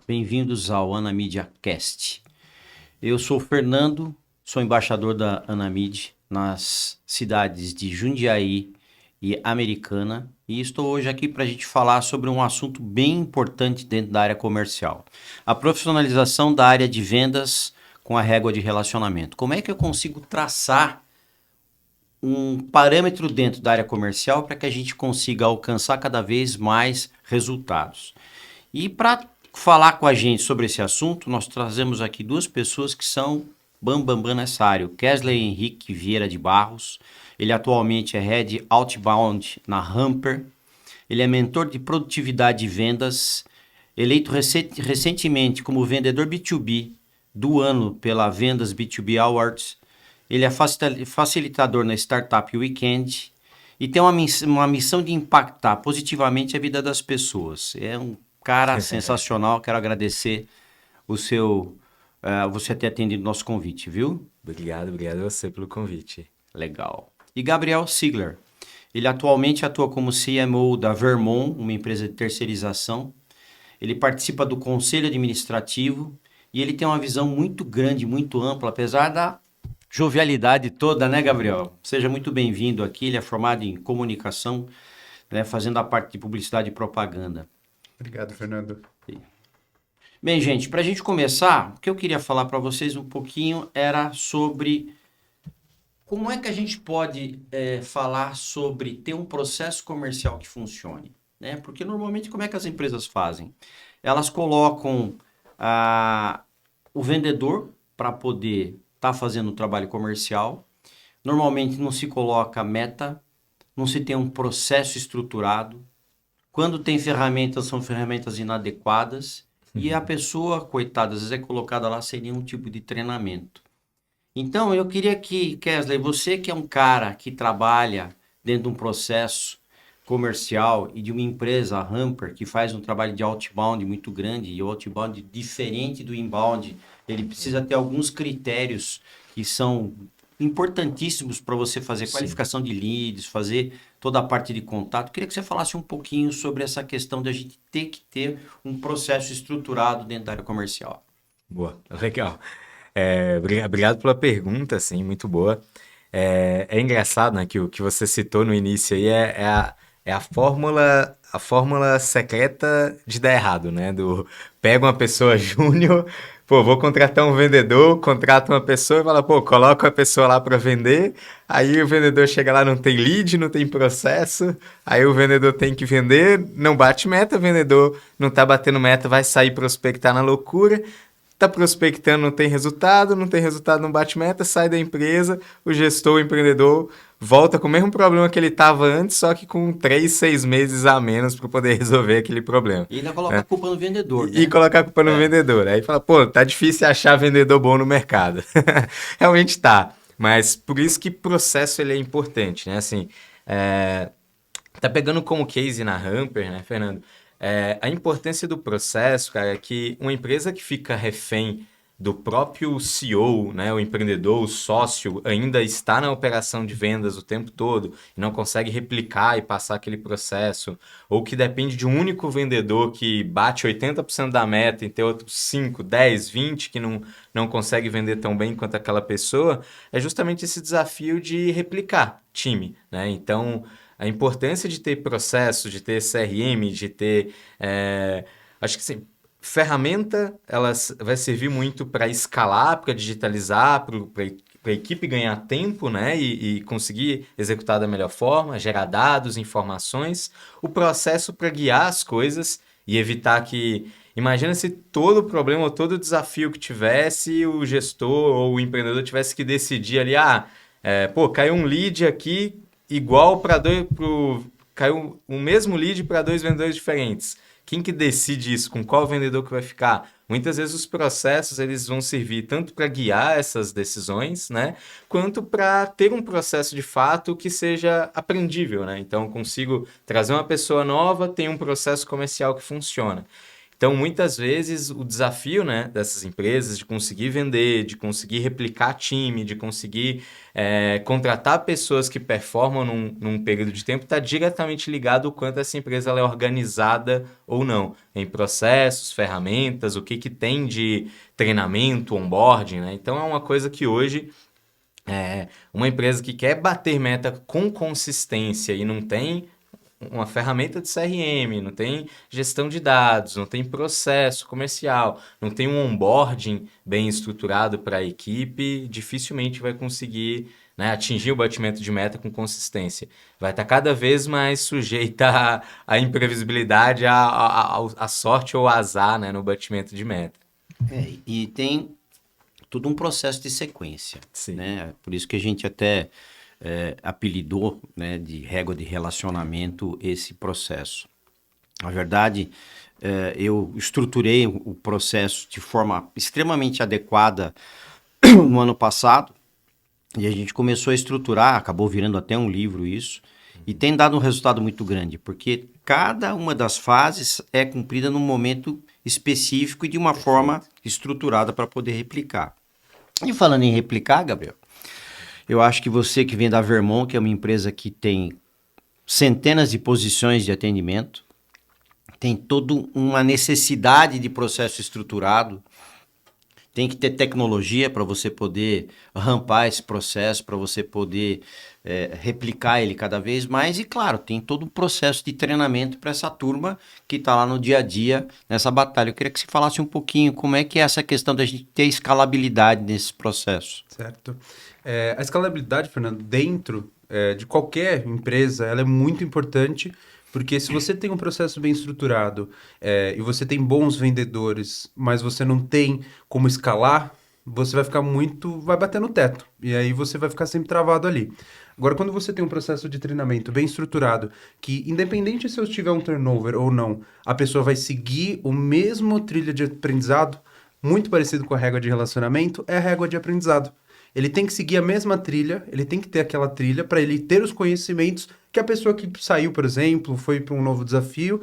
Bem-vindos ao Anamídia Cast. Eu sou o Fernando, sou embaixador da Anamid nas cidades de Jundiaí e Americana e estou hoje aqui para a gente falar sobre um assunto bem importante dentro da área comercial. A profissionalização da área de vendas com a régua de relacionamento. Como é que eu consigo traçar um parâmetro dentro da área comercial para que a gente consiga alcançar cada vez mais resultados? E para falar com a gente sobre esse assunto, nós trazemos aqui duas pessoas que são bam nessa área. O Kesley Henrique Vieira de Barros, ele atualmente é Head Outbound na Hamper, ele é mentor de produtividade e vendas, eleito recentemente como vendedor B2B do ano pela Vendas B2B Awards, ele é facilitador na Startup Weekend e tem uma missão de impactar positivamente a vida das pessoas. É um cara sensacional, quero agradecer você ter atendido nosso convite, viu? Obrigado a você pelo convite. Legal. E Gabriel Sigler, ele atualmente atua como CMO da Vermont, uma empresa de terceirização. Ele participa do conselho administrativo e ele tem uma visão muito grande, muito ampla, apesar da jovialidade toda, né, Gabriel? Seja muito bem-vindo aqui, ele é formado em comunicação, né, fazendo a parte de publicidade e propaganda. Obrigado, Fernando. Bem, gente, para a gente começar, o que eu queria falar para vocês um pouquinho era sobre como é que a gente pode falar sobre ter um processo comercial que funcione, né? Porque normalmente como é que as empresas fazem? Elas colocam o vendedor para poder estar fazendo o trabalho comercial. Normalmente não se coloca meta, não se tem um processo estruturado. Quando tem ferramentas, são ferramentas inadequadas. E a pessoa, coitada, às vezes é colocada lá sem nenhum tipo de treinamento. Então, eu queria que, Kesley, você que é um cara que trabalha dentro de um processo comercial e de uma empresa, a Hamper, que faz um trabalho de outbound muito grande, e o outbound diferente do inbound, ele precisa ter alguns critérios que são importantíssimos para você fazer qualificação de leads, fazer toda a parte de contato. Queria que você falasse um pouquinho sobre essa questão de a gente ter que ter um processo estruturado dentro da área comercial. Boa, legal. Obrigado pela pergunta, assim, muito boa. É engraçado, né, que o que você citou no início aí é a fórmula secreta de dar errado, né? Pega uma pessoa júnior, pô, vou contratar um vendedor, contrata uma pessoa e fala, pô, coloca a pessoa lá para vender, aí o vendedor chega lá, não tem lead, não tem processo, aí o vendedor tem que vender, não bate meta, o vendedor não tá batendo meta, vai sair prospectar na loucura, tá prospectando, não tem resultado, não bate meta, sai da empresa, o gestor, o empreendedor volta com o mesmo problema que ele estava antes, só que com 3, 6 meses a menos para poder resolver aquele problema. E ainda coloca a culpa no vendedor, E né? colocar a culpa no vendedor. Aí fala, pô, tá difícil achar vendedor bom no mercado. Realmente tá. Mas por isso que processo ele é importante, né? Assim, tá pegando como case na Hamper, né, Fernando? A importância do processo, cara, é que uma empresa que fica refém do próprio CEO, né, o empreendedor, o sócio, ainda está na operação de vendas o tempo todo e não consegue replicar e passar aquele processo, ou que depende de um único vendedor que bate 80% da meta e tem outros 5, 10, 20 que não consegue vender tão bem quanto aquela pessoa, é justamente esse desafio de replicar time, né? Então, a importância de ter processo, de ter CRM, de ter... acho que sim, ferramenta ela vai servir muito para escalar, para digitalizar, para a equipe ganhar tempo, né? E conseguir executar da melhor forma, gerar dados, informações. O processo para guiar as coisas e evitar que... Imagina se todo problema ou todo desafio que tivesse, o gestor ou o empreendedor tivesse que decidir ali, pô, caiu um lead aqui igual para caiu o mesmo lead para dois vendedores diferentes. Quem que decide isso? Com qual vendedor que vai ficar? Muitas vezes os processos eles vão servir tanto para guiar essas decisões, né, quanto para ter um processo de fato que seja aprendível, né? Então, eu consigo trazer uma pessoa nova, tem um processo comercial que funciona. Então, muitas vezes, o desafio, né, dessas empresas de conseguir vender, de conseguir replicar time, de conseguir contratar pessoas que performam num período de tempo, está diretamente ligado ao quanto essa empresa ela é organizada ou não, em processos, ferramentas, o que tem de treinamento, onboarding, né? Então, é uma coisa que hoje uma empresa que quer bater meta com consistência e não tem uma ferramenta de CRM, não tem gestão de dados, não tem processo comercial, não tem um onboarding bem estruturado para a equipe, dificilmente vai conseguir, né, atingir o batimento de meta com consistência. Vai estar cada vez mais sujeita à imprevisibilidade, à sorte ou azar, né, no batimento de meta. E tem todo um processo de sequência, Sim. né? Por isso que a gente até apelidou, né, de régua de relacionamento esse processo. Na verdade, eu estruturei o processo de forma extremamente adequada no ano passado e a gente começou a estruturar, acabou virando até um livro isso, e tem dado um resultado muito grande, porque cada uma das fases é cumprida num momento específico e de uma forma estruturada para poder replicar. E falando em replicar, Gabriel, eu acho que você que vem da Vermont, que é uma empresa que tem centenas de posições de atendimento, tem toda uma necessidade de processo estruturado, tem que ter tecnologia para você poder rampar esse processo, para você poder replicar ele cada vez mais. E, claro, tem todo um processo de treinamento para essa turma que está lá no dia a dia nessa batalha. Eu queria que você falasse um pouquinho como é que é essa questão da gente ter escalabilidade nesse processo. Certo. A escalabilidade, Fernando, dentro de qualquer empresa, ela é muito importante, porque se você tem um processo bem estruturado e você tem bons vendedores, mas você não tem como escalar, você vai ficar vai bater no teto. E aí você vai ficar sempre travado ali. Agora, quando você tem um processo de treinamento bem estruturado, que independente se eu tiver um turnover ou não, a pessoa vai seguir o mesmo trilha de aprendizado, muito parecido com a régua de relacionamento, é a régua de aprendizado. Ele tem que seguir a mesma trilha, ele tem que ter aquela trilha para ele ter os conhecimentos que a pessoa que saiu, por exemplo, foi para um novo desafio,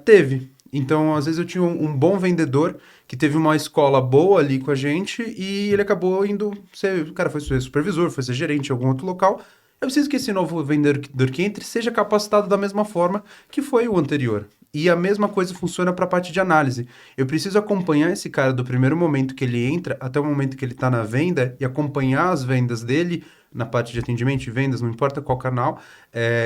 teve. Então, às vezes eu tinha um bom vendedor que teve uma escola boa ali com a gente e ele acabou indo ser, o cara foi ser supervisor, foi ser gerente em algum outro local. Eu preciso que esse novo vendedor que entre seja capacitado da mesma forma que foi o anterior. E a mesma coisa funciona para a parte de análise. Eu preciso acompanhar esse cara do primeiro momento que ele entra até o momento que ele está na venda e acompanhar as vendas dele na parte de atendimento e vendas, não importa qual canal.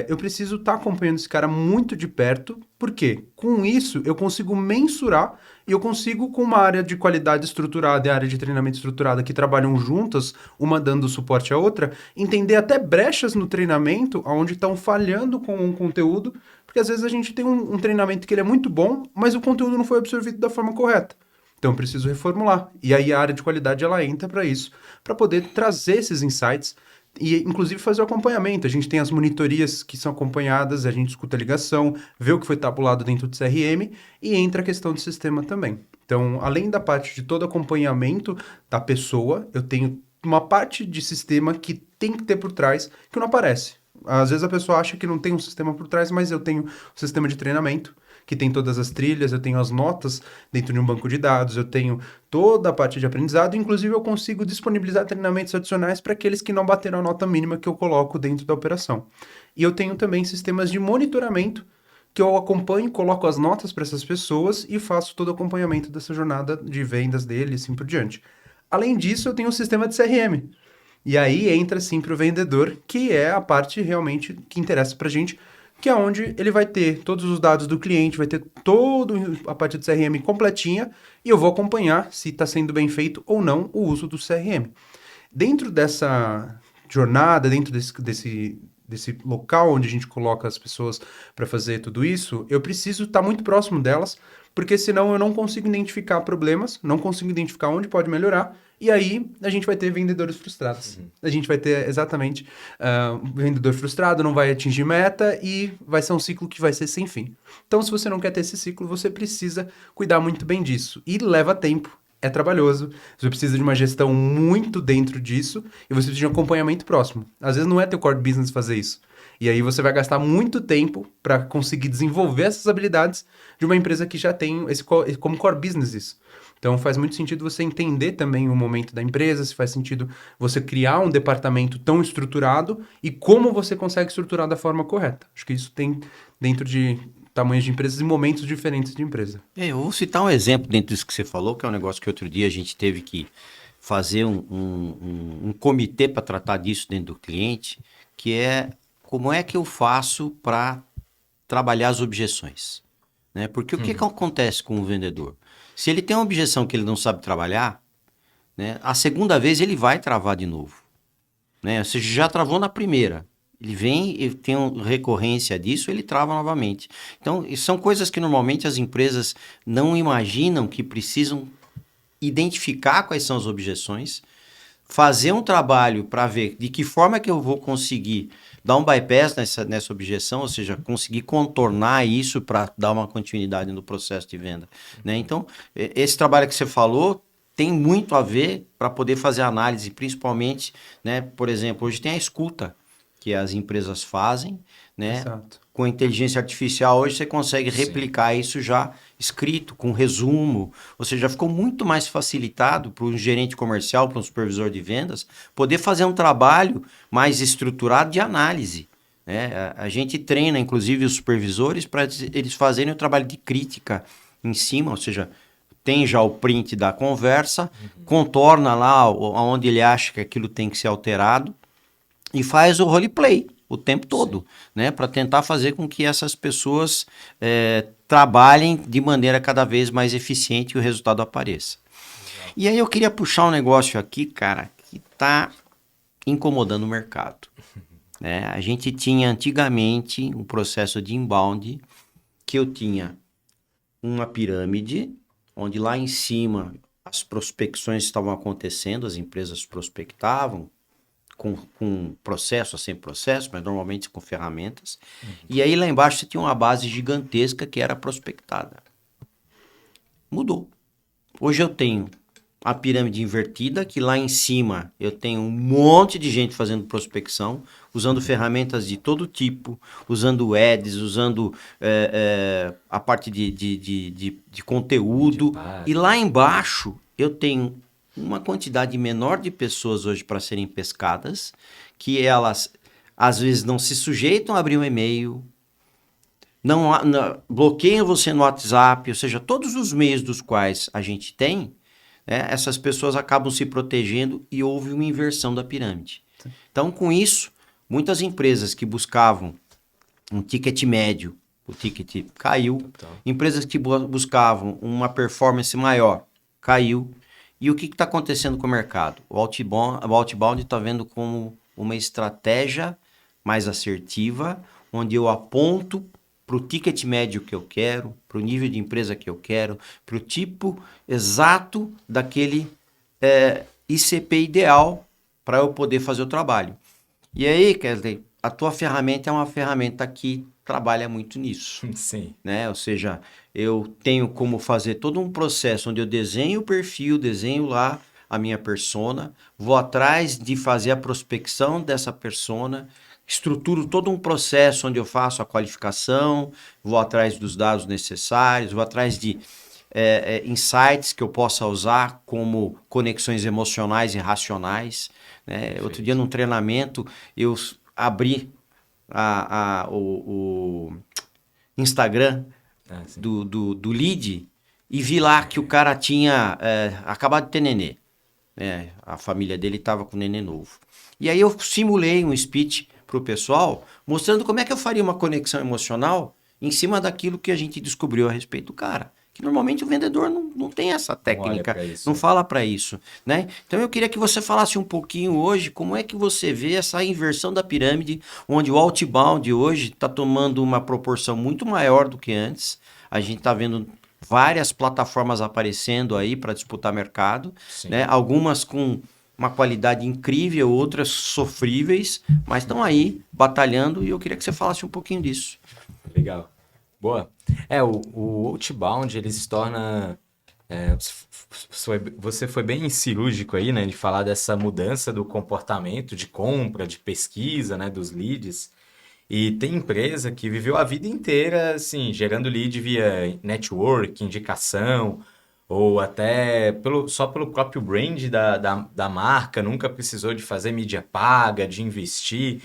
Eu preciso estar acompanhando esse cara muito de perto, porque com isso eu consigo mensurar e eu consigo, com uma área de qualidade estruturada e a área de treinamento estruturada que trabalham juntas, uma dando suporte à outra, entender até brechas no treinamento, onde estão falhando com um conteúdo, porque às vezes a gente tem um treinamento que ele é muito bom, mas o conteúdo não foi absorvido da forma correta. Então eu preciso reformular. E aí a área de qualidade ela entra para isso, para poder trazer esses insights e inclusive fazer o acompanhamento. A gente tem as monitorias que são acompanhadas, a gente escuta a ligação, vê o que foi tabulado dentro do CRM e entra a questão do sistema também. Então, além da parte de todo acompanhamento da pessoa, eu tenho uma parte de sistema que tem que ter por trás que não aparece. Às vezes a pessoa acha que não tem um sistema por trás, mas eu tenho um sistema de treinamento que tem todas as trilhas, eu tenho as notas dentro de um banco de dados, eu tenho toda a parte de aprendizado, inclusive eu consigo disponibilizar treinamentos adicionais para aqueles que não bateram a nota mínima que eu coloco dentro da operação. E eu tenho também sistemas de monitoramento que eu acompanho, coloco as notas para essas pessoas e faço todo o acompanhamento dessa jornada de vendas dele e assim por diante. Além disso, eu tenho um sistema de CRM. E aí entra sim para o vendedor, que é a parte realmente que interessa para a gente, que é onde ele vai ter todos os dados do cliente, vai ter toda a parte do CRM completinha e eu vou acompanhar se está sendo bem feito ou não o uso do CRM. Dentro dessa jornada, dentro desse local onde a gente coloca as pessoas para fazer tudo isso, eu preciso estar muito próximo delas, porque senão eu não consigo identificar problemas, não consigo identificar onde pode melhorar, e aí a gente vai ter vendedores frustrados. A gente vai ter exatamente vendedor frustrado, não vai atingir meta e vai ser um ciclo que vai ser sem fim. Então, se você não quer ter esse ciclo, você precisa cuidar muito bem disso. E leva tempo. é trabalhoso, você precisa de uma gestão muito dentro disso e você precisa de um acompanhamento próximo. Às vezes não é teu core business fazer isso. E aí você vai gastar muito tempo para conseguir desenvolver essas habilidades de uma empresa que já tem como core business isso. Então faz muito sentido você entender também o momento da empresa, se faz sentido você criar um departamento tão estruturado e como você consegue estruturar da forma correta. Acho que isso tem dentro de tamanhos de empresas e momentos diferentes de empresa. Eu vou citar um exemplo dentro disso que você falou, que é um negócio que outro dia a gente teve que fazer um comitê para tratar disso dentro do cliente, que é como é que eu faço para trabalhar as objeções, né? Porque o que acontece com o vendedor? Se ele tem uma objeção que ele não sabe trabalhar, né, a segunda vez ele vai travar de novo, né? Você já travou na primeira. Ele vem e tem uma recorrência disso, ele trava novamente. Então, são coisas que normalmente as empresas não imaginam que precisam identificar quais são as objeções, fazer um trabalho para ver de que forma que eu vou conseguir dar um bypass nessa objeção, ou seja, conseguir contornar isso para dar uma continuidade no processo de venda, né? Então, esse trabalho que você falou tem muito a ver para poder fazer análise, principalmente, né? Por exemplo, hoje tem a escuta que as empresas fazem, né? Exato. Com a inteligência artificial, hoje você consegue replicar isso já escrito, com resumo. Ou seja, ficou muito mais facilitado para um gerente comercial, para um supervisor de vendas, poder fazer um trabalho mais estruturado de análise, né? A gente treina, inclusive, os supervisores para eles fazerem o trabalho de crítica em cima, ou seja, tem já o print da conversa, contorna lá onde ele acha que aquilo tem que ser alterado, e faz o roleplay o tempo todo, né? Para tentar fazer com que essas pessoas trabalhem de maneira cada vez mais eficiente e o resultado apareça. E aí eu queria puxar um negócio aqui, cara, que está incomodando o mercado, né? A gente tinha antigamente um processo de inbound que eu tinha uma pirâmide, onde lá em cima as prospecções estavam acontecendo, as empresas prospectavam, com processo, sem processo, mas normalmente com ferramentas. E aí lá embaixo você tinha uma base gigantesca que era prospectada. Mudou. Hoje eu tenho a pirâmide invertida, que lá em cima eu tenho um monte de gente fazendo prospecção, usando ferramentas de todo tipo, usando ads, usando a parte de conteúdo. E lá embaixo eu tenho uma quantidade menor de pessoas hoje para serem pescadas, que elas às vezes não se sujeitam a abrir um e-mail, não bloqueiam você no WhatsApp, ou seja, todos os meios dos quais a gente tem, né, essas pessoas acabam se protegendo e houve uma inversão da pirâmide. Então, com isso, muitas empresas que buscavam um ticket médio, o ticket caiu, empresas que buscavam uma performance maior, caiu. E o que está acontecendo com o mercado? O outbound está vendo como uma estratégia mais assertiva, onde eu aponto para o ticket médio que eu quero, para o nível de empresa que eu quero, para o tipo exato daquele ICP ideal para eu poder fazer o trabalho. E aí, Kesley, a tua ferramenta é uma ferramenta que trabalha muito nisso. Sim. Né? Ou seja, eu tenho como fazer todo um processo onde eu desenho o perfil, desenho lá a minha persona, vou atrás de fazer a prospecção dessa persona, estruturo todo um processo onde eu faço a qualificação, vou atrás dos dados necessários, vou atrás de insights que eu possa usar como conexões emocionais e racionais, né? Outro dia num treinamento eu abri o Instagram do lead e vi lá que o cara tinha acabado de ter nenê. A família dele estava com nenê novo. E aí eu simulei um speech para o pessoal, mostrando como é que eu faria uma conexão emocional em cima daquilo que a gente descobriu a respeito do cara. Que normalmente o vendedor não tem essa técnica, não fala para isso, né? Então eu queria que você falasse um pouquinho hoje como é que você vê essa inversão da pirâmide, onde o outbound hoje está tomando uma proporção muito maior do que antes. A gente está vendo várias plataformas aparecendo aí para disputar mercado, né? Algumas com uma qualidade incrível, outras sofríveis, mas estão aí batalhando e eu queria que você falasse um pouquinho disso. Legal. Boa. O outbound, ele se torna Você foi bem cirúrgico aí, né, de falar dessa mudança do comportamento de compra, de pesquisa, né, dos leads. E tem empresa que viveu a vida inteira, assim, gerando lead via network, indicação, ou até só pelo próprio brand da marca, nunca precisou de fazer mídia paga, de investir.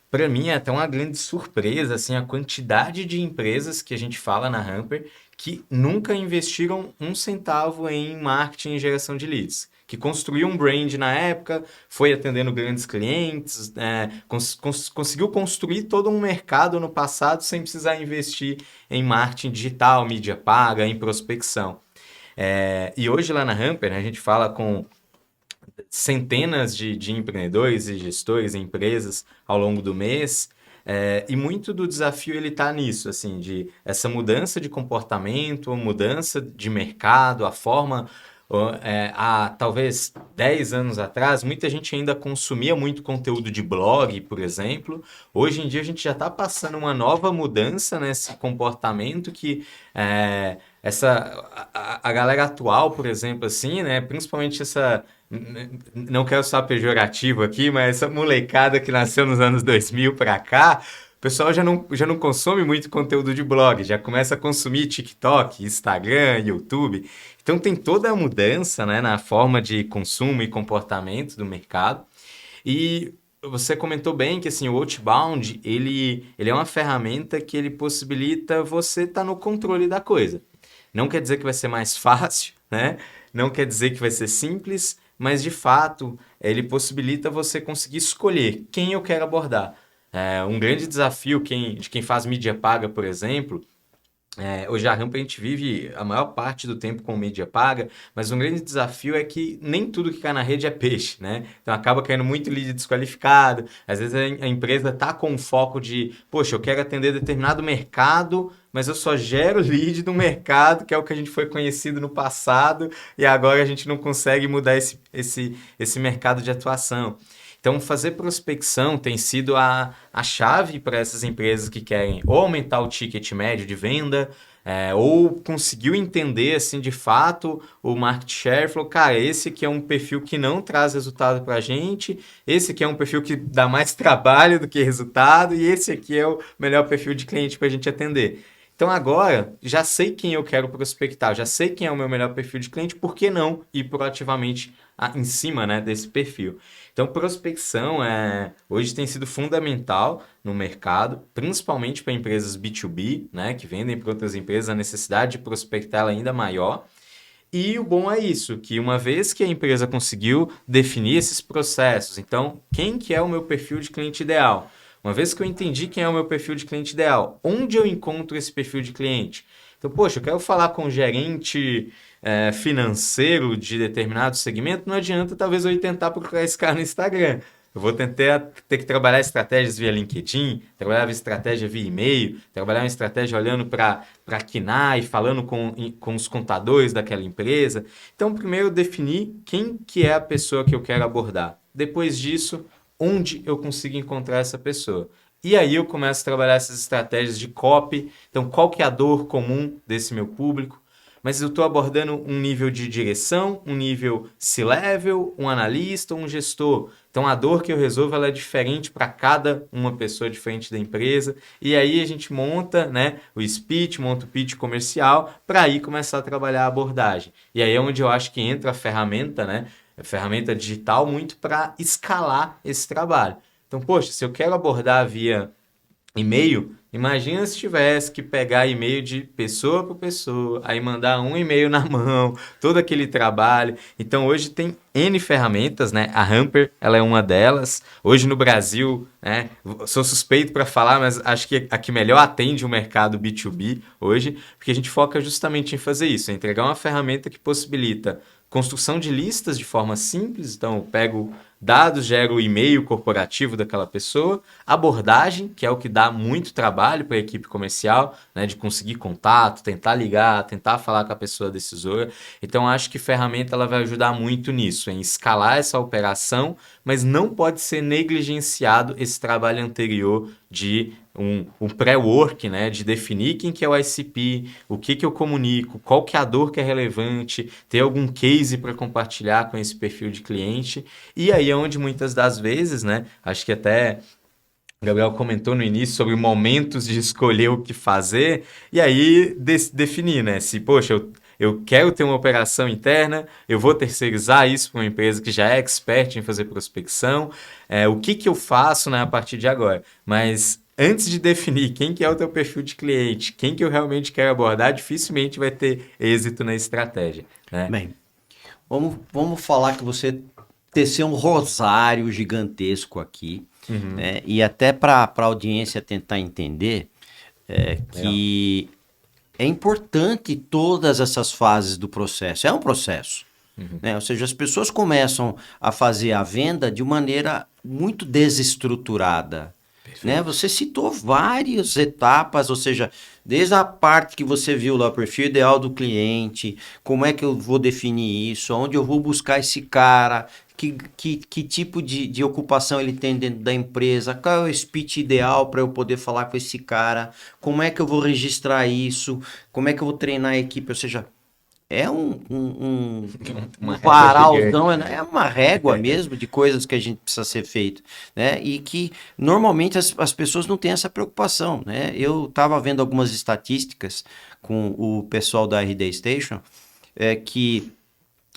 Para mim é até uma grande surpresa, assim, a quantidade de empresas que a gente fala na Hamper que nunca investiram um centavo em marketing e geração de leads. Que construiu um brand na época, foi atendendo grandes clientes, conseguiu construir todo um mercado no passado sem precisar investir em marketing digital, mídia paga, em prospecção. E hoje lá na Hamper, né, a gente fala com centenas de empreendedores e gestores e empresas ao longo do mês. E muito do desafio ele está nisso, assim, de essa mudança de comportamento, mudança de mercado, a forma. Há talvez 10 anos atrás, muita gente ainda consumia muito conteúdo de blog, por exemplo. Hoje em dia a gente já está passando uma nova mudança nesse comportamento que a galera atual, por exemplo, assim, né, principalmente não quero ser pejorativo aqui, mas essa molecada que nasceu nos anos 2000 para cá, o pessoal já não consome muito conteúdo de blog, já começa a consumir TikTok, Instagram, YouTube. Então tem toda a mudança, né, na forma de consumo e comportamento do mercado. E você comentou bem que assim, o Outbound, ele é uma ferramenta que ele possibilita você estar no controle da coisa. Não quer dizer que vai ser mais fácil, né? Não quer dizer que vai ser simples, mas de fato ele possibilita você conseguir escolher quem eu quero abordar. Um grande desafio de quem faz mídia paga, por exemplo, hoje a Rampa a gente vive a maior parte do tempo com mídia paga, mas um grande desafio é que nem tudo que cai na rede é peixe, né? Então acaba caindo muito lead desqualificado. Às vezes a empresa está com o foco de, poxa, eu quero atender determinado mercado, mas eu só gero lead do mercado, que é o que a gente foi conhecido no passado, e agora a gente não consegue mudar esse mercado de atuação. Então, fazer prospecção tem sido a chave para essas empresas que querem ou aumentar o ticket médio de venda, ou conseguiu entender, assim, de fato, o market share. Falou, cara, esse aqui é um perfil que não traz resultado para a gente, esse aqui é um perfil que dá mais trabalho do que resultado, e esse aqui é o melhor perfil de cliente para a gente atender. Então agora, já sei quem eu quero prospectar, já sei quem é o meu melhor perfil de cliente, por que não ir proativamente em cima, né, desse perfil? Então, prospecção hoje tem sido fundamental no mercado, principalmente para empresas B2B, né, que vendem para outras empresas, a necessidade de prospectar ela ainda maior. E o bom é isso, que uma vez que a empresa conseguiu definir esses processos, então, quem que é o meu perfil de cliente ideal? Uma vez que eu entendi quem é o meu perfil de cliente ideal, onde eu encontro esse perfil de cliente? Então, poxa, eu quero falar com o gerente financeiro de determinado segmento, não adianta talvez eu ir tentar procurar esse cara no Instagram. Eu vou tentar ter que trabalhar estratégias via LinkedIn, trabalhar estratégia via e-mail, trabalhar uma estratégia olhando para KNAI, falando com os contadores daquela empresa. Então, primeiro definir quem que é a pessoa que eu quero abordar. Depois disso, onde eu consigo encontrar essa pessoa. E aí eu começo a trabalhar essas estratégias de copy. Então, qual que é a dor comum desse meu público? Mas eu estou abordando um nível de direção, um nível C-level, um analista, um gestor. Então, a dor que eu resolvo ela é diferente para cada uma pessoa diferente da empresa. E aí a gente monta, né, o speech, monta o pitch comercial para aí começar a trabalhar a abordagem. E aí é onde eu acho que entra a ferramenta, né? A ferramenta digital muito para escalar esse trabalho. Então, poxa, se eu quero abordar via e-mail, imagina se tivesse que pegar e-mail de pessoa por pessoa, aí mandar um e-mail na mão, todo aquele trabalho. Então hoje tem N ferramentas, né? A Hamper, ela é uma delas. Hoje no Brasil, né? Sou suspeito para falar, mas acho que a que melhor atende o mercado B2B hoje, porque a gente foca justamente em fazer isso, em entregar uma ferramenta que possibilita construção de listas de forma simples. Então, eu pego dados, gero o e-mail corporativo daquela pessoa, abordagem, que é o que dá muito trabalho para a equipe comercial, né, de conseguir contato, tentar ligar, tentar falar com a pessoa decisora. Então, acho que ferramenta ela vai ajudar muito nisso, em escalar essa operação, mas não pode ser negligenciado esse trabalho anterior de um pré-work, né, de definir quem que é o ICP, o que eu comunico, qual que é a dor que é relevante, ter algum case para compartilhar com esse perfil de cliente. E aí é onde muitas das vezes, né, acho que até o Gabriel comentou no início sobre momentos de escolher o que fazer, e aí definir, né? Se, poxa, eu quero ter uma operação interna, eu vou terceirizar isso para uma empresa que já é expert em fazer prospecção, o que que eu faço, né, a partir de agora? Mas antes de definir quem que é o teu perfil de cliente, quem que eu realmente quero abordar, dificilmente vai ter êxito na estratégia, né? Bem, vamos falar que você teceu um rosário gigantesco aqui, né? E até para a audiência tentar entender que é importante todas essas fases do processo. É um processo, né? Ou seja, as pessoas começam a fazer a venda de maneira muito desestruturada, né? Você citou várias etapas, ou seja, desde a parte que você viu lá, o perfil ideal do cliente, como é que eu vou definir isso, onde eu vou buscar esse cara, que tipo de ocupação ele tem dentro da empresa, qual é o speech ideal para eu poder falar com esse cara, como é que eu vou registrar isso, como é que eu vou treinar a equipe, ou seja, é um Uma régua varalzão, gigante, né? é uma régua mesmo de coisas que a gente precisa ser feito, né? E que normalmente as pessoas não têm essa preocupação, né? Eu estava vendo algumas estatísticas com o pessoal da RD Station, que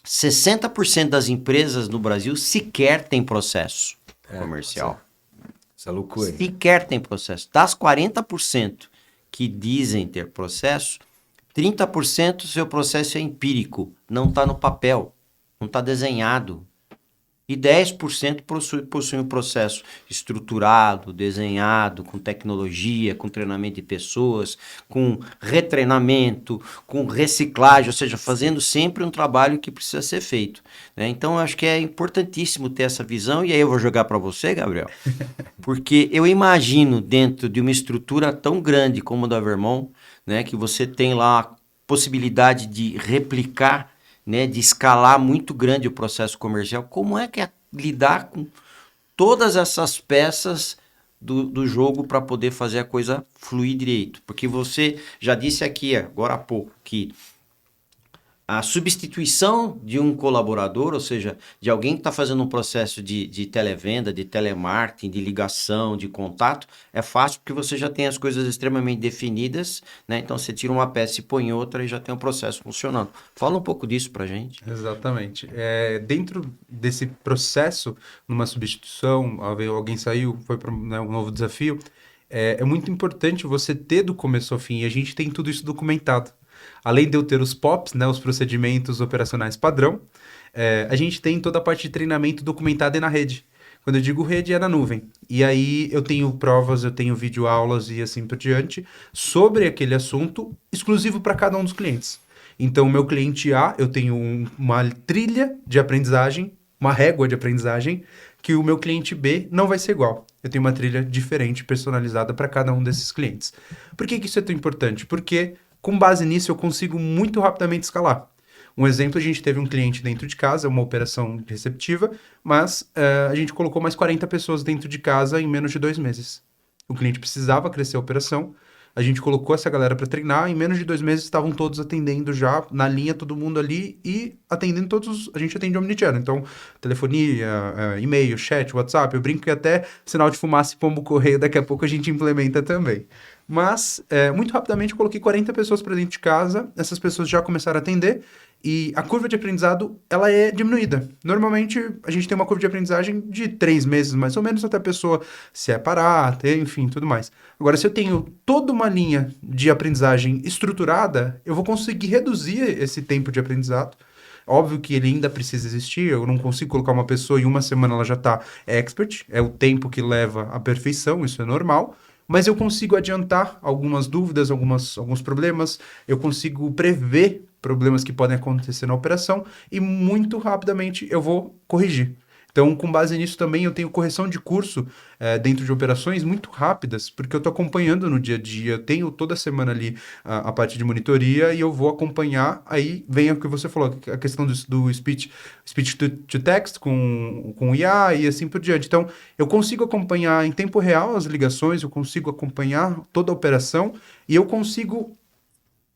60% das empresas no Brasil sequer tem processo comercial. Essa loucura. Sequer tem processo. Das 40% que dizem ter processo, 30% do seu processo é empírico, não está no papel, não está desenhado. E 10% possui um processo estruturado, desenhado, com tecnologia, com treinamento de pessoas, com retreinamento, com reciclagem, ou seja, fazendo sempre um trabalho que precisa ser feito, né? Então, eu acho que é importantíssimo ter essa visão, e aí eu vou jogar para você, Gabriel, porque eu imagino dentro de uma estrutura tão grande como a da Vermont, né, que você tem lá a possibilidade de replicar, né, de escalar muito grande o processo comercial, como é que é lidar com todas essas peças do jogo para poder fazer a coisa fluir direito? Porque você já disse aqui agora há pouco que a substituição de um colaborador, ou seja, de alguém que está fazendo um processo de televenda, de telemarketing, de ligação, de contato, é fácil porque você já tem as coisas extremamente definidas, né? Então você tira uma peça e põe outra e já tem um processo funcionando. Fala um pouco disso para gente. Exatamente. Dentro desse processo, numa substituição, alguém saiu, foi para um novo desafio, é muito importante você ter do começo ao fim, e a gente tem tudo isso documentado. Além de eu ter os POPs, né, os procedimentos operacionais padrão, a gente tem toda a parte de treinamento documentada na rede. Quando eu digo rede, é na nuvem. E aí eu tenho provas, eu tenho videoaulas e assim por diante sobre aquele assunto exclusivo para cada um dos clientes. Então, o meu cliente A, eu tenho uma trilha de aprendizagem, uma régua de aprendizagem, que o meu cliente B não vai ser igual. Eu tenho uma trilha diferente, personalizada para cada um desses clientes. Por que isso é tão importante? Porque, com base nisso, eu consigo muito rapidamente escalar. Um exemplo, a gente teve um cliente dentro de casa, uma operação receptiva, mas a gente colocou mais 40 pessoas dentro de casa em menos de 2 meses. O cliente precisava crescer a operação, a gente colocou essa galera para treinar, em menos de 2 meses estavam todos atendendo já, na linha, todo mundo ali, e atendendo todos, a gente atende omnichannel, então telefonia, e-mail, chat, WhatsApp, eu brinco que até sinal de fumaça e pombo correio daqui a pouco a gente implementa também. Mas, muito rapidamente, eu coloquei 40 pessoas para dentro de casa, essas pessoas já começaram a atender, e a curva de aprendizado, ela é diminuída. Normalmente, a gente tem uma curva de aprendizagem de 3 meses, mais ou menos, até a pessoa se parar, enfim, tudo mais. Agora, se eu tenho toda uma linha de aprendizagem estruturada, eu vou conseguir reduzir esse tempo de aprendizado. Óbvio que ele ainda precisa existir, eu não consigo colocar uma pessoa e uma semana ela já está expert, é o tempo que leva à perfeição, isso é normal. Mas eu consigo adiantar algumas dúvidas, alguns problemas, eu consigo prever problemas que podem acontecer na operação e muito rapidamente eu vou corrigir. Então, com base nisso também, eu tenho correção de curso dentro de operações muito rápidas, porque eu estou acompanhando no dia a dia, eu tenho toda semana ali a parte de monitoria e eu vou acompanhar, aí vem o que você falou, a questão do speech to text com IA e assim por diante. Então, eu consigo acompanhar em tempo real as ligações, eu consigo acompanhar toda a operação e eu consigo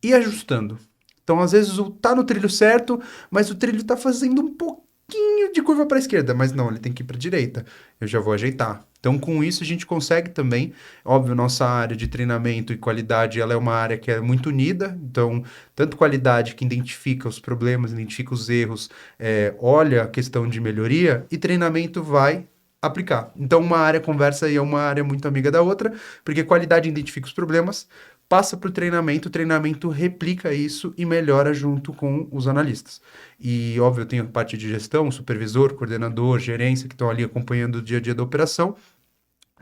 ir ajustando. Então, às vezes, tá no trilho certo, mas o trilho tá fazendo um pouquinho de curva para a esquerda, mas não, ele tem que ir para a direita. Eu já vou ajeitar. Então, com isso, a gente consegue também, óbvio, nossa área de treinamento e qualidade, ela é uma área que é muito unida, então, tanto qualidade que identifica os problemas, identifica os erros, olha a questão de melhoria, e treinamento vai aplicar. Então, uma área conversa e é uma área muito amiga da outra, porque qualidade identifica os problemas, passa para o treinamento replica isso e melhora junto com os analistas. E, óbvio, eu tenho a parte de gestão, supervisor, coordenador, gerência, que estão ali acompanhando o dia a dia da operação,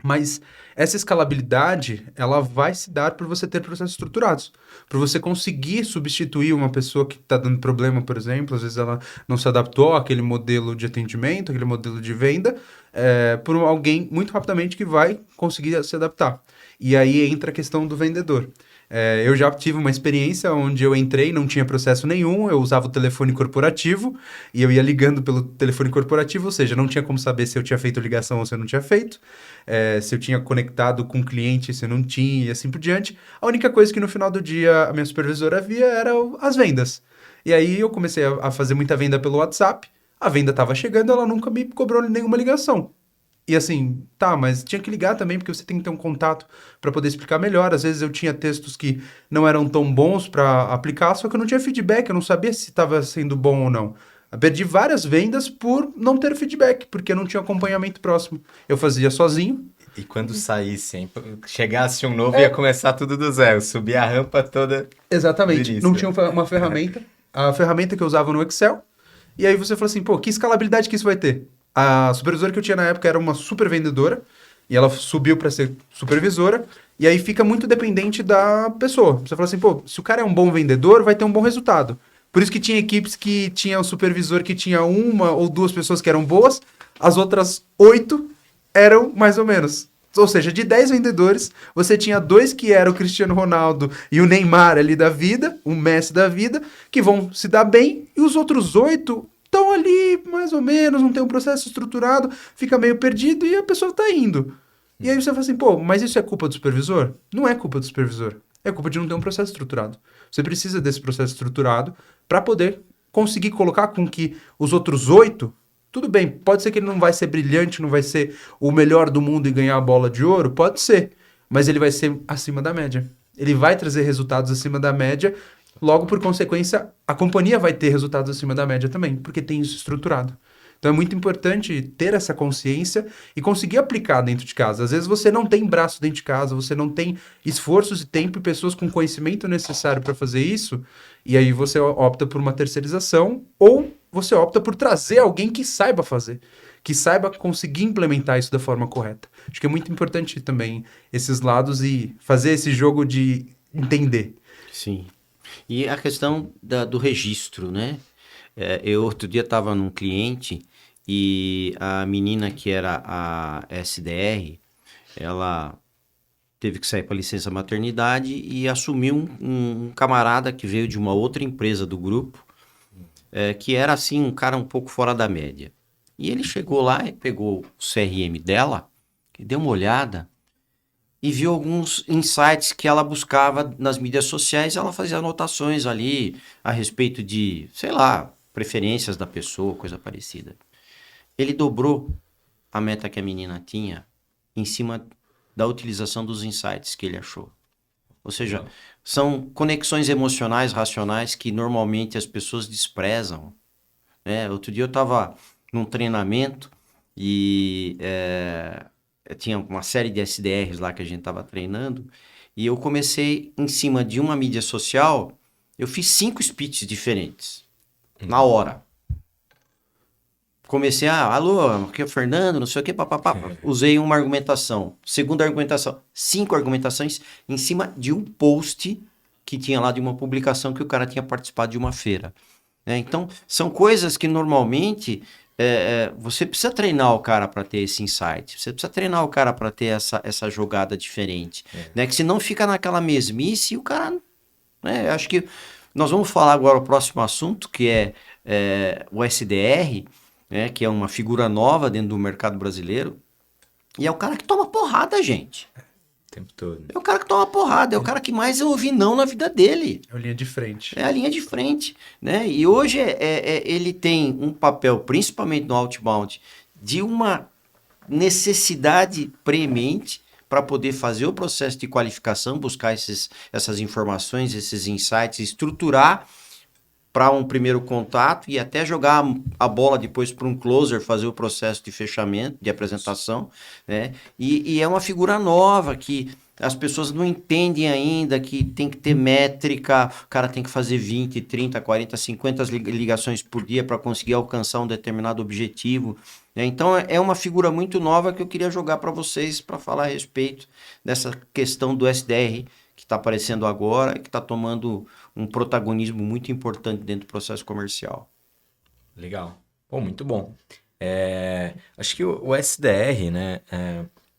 mas essa escalabilidade, ela vai se dar por você ter processos estruturados. Por você conseguir substituir uma pessoa que está dando problema, por exemplo, às vezes ela não se adaptou àquele modelo de atendimento, aquele modelo de venda, por alguém muito rapidamente que vai conseguir se adaptar. E aí entra a questão do vendedor. Eu já tive uma experiência onde eu entrei, não tinha processo nenhum, eu usava o telefone corporativo e eu ia ligando pelo telefone corporativo, ou seja, não tinha como saber se eu tinha feito ligação ou se eu não tinha feito, se eu tinha conectado com o cliente, se eu não tinha e assim por diante. A única coisa que no final do dia a minha supervisora via era as vendas. E aí eu comecei a fazer muita venda pelo WhatsApp, a venda estava chegando, ela nunca me cobrou nenhuma ligação. E assim, tá, mas tinha que ligar também, porque você tem que ter um contato para poder explicar melhor. Às vezes eu tinha textos que não eram tão bons para aplicar, só que eu não tinha feedback, eu não sabia se estava sendo bom ou não. Eu perdi várias vendas por não ter feedback, porque eu não tinha acompanhamento próximo. Eu fazia sozinho. E quando saísse, hein? Chegasse um novo, ia começar tudo do zero, subir a rampa toda. Exatamente. Início. Não tinha uma ferramenta. A ferramenta que eu usava no Excel. E aí você falou assim, pô, que escalabilidade que isso vai ter? A supervisora que eu tinha na época era uma super vendedora, e ela subiu para ser supervisora, e aí fica muito dependente da pessoa. Você fala assim, pô, se o cara é um bom vendedor, vai ter um bom resultado. Por isso que tinha equipes que tinha o supervisor que tinha uma ou duas pessoas que eram boas, as outras 8 eram mais ou menos. Ou seja, de 10 vendedores, você tinha 2 que eram o Cristiano Ronaldo e o Neymar ali da vida, o Messi da vida, que vão se dar bem, e os outros 8 estão ali, mais ou menos, não tem um processo estruturado, fica meio perdido e a pessoa está indo. E aí você fala assim, pô, mas isso é culpa do supervisor? Não é culpa do supervisor. É culpa de não ter um processo estruturado. Você precisa desse processo estruturado para poder conseguir colocar com que os outros 8, tudo bem, pode ser que ele não vai ser brilhante, não vai ser o melhor do mundo e ganhar a bola de ouro, pode ser, mas ele vai ser acima da média. Ele vai trazer resultados acima da média. Logo, por consequência, a companhia vai ter resultados acima da média também, porque tem isso estruturado. Então é muito importante ter essa consciência e conseguir aplicar dentro de casa. Às vezes você não tem braço dentro de casa, você não tem esforços e tempo e pessoas com conhecimento necessário para fazer isso, e aí você opta por uma terceirização ou você opta por trazer alguém que saiba fazer, que saiba conseguir implementar isso da forma correta. Acho que é muito importante também esses lados e fazer esse jogo de entender. Sim. E a questão do registro, né? Eu outro dia estava num cliente e a menina que era a SDR, ela teve que sair para licença maternidade e assumiu um camarada que veio de uma outra empresa do grupo, que era assim um cara um pouco fora da média. E ele chegou lá e pegou o CRM dela, deu uma olhada e viu alguns insights que ela buscava nas mídias sociais. Ela fazia anotações ali a respeito de, sei lá, preferências da pessoa, coisa parecida. Ele dobrou a meta que a menina tinha em cima da utilização dos insights que ele achou. Ou seja, são conexões emocionais, racionais, que normalmente as pessoas desprezam. Outro dia eu estava num treinamento e tinha uma série de SDRs lá que a gente estava treinando, e eu comecei em cima de uma mídia social, eu fiz 5 speeches diferentes, na hora. Comecei, alô, aqui é o Fernando, não sei o que, papapá. Usei uma argumentação, segunda argumentação, 5 argumentações em cima de um post que tinha lá de uma publicação que o cara tinha participado de uma feira. Então, são coisas que normalmente você precisa treinar o cara para ter esse insight. Você precisa treinar o cara para ter essa jogada diferente. Né? Que senão fica naquela mesmice e o cara... Né? Acho que nós vamos falar agora o próximo assunto, que é o SDR, né? Que é uma figura nova dentro do mercado brasileiro. E é o cara que toma porrada, gente. O tempo todo. É o cara que toma porrada, é o cara que mais eu ouvi não na vida dele. É a linha de frente. É a linha de frente, né? E hoje ele tem um papel, principalmente no outbound, de uma necessidade premente para poder fazer o processo de qualificação, buscar essas informações, esses insights, estruturar para um primeiro contato e até jogar a bola depois para um closer, fazer o processo de fechamento, de apresentação, né? E é uma figura nova que as pessoas não entendem ainda, que tem que ter métrica, o cara tem que fazer 20, 30, 40, 50 ligações por dia para conseguir alcançar um determinado objetivo, né? Então é uma figura muito nova que eu queria jogar para vocês para falar a respeito dessa questão do SDR que está aparecendo agora e que está tomando um protagonismo muito importante dentro do processo comercial. Legal. Pô, muito bom. Acho que o SDR, né?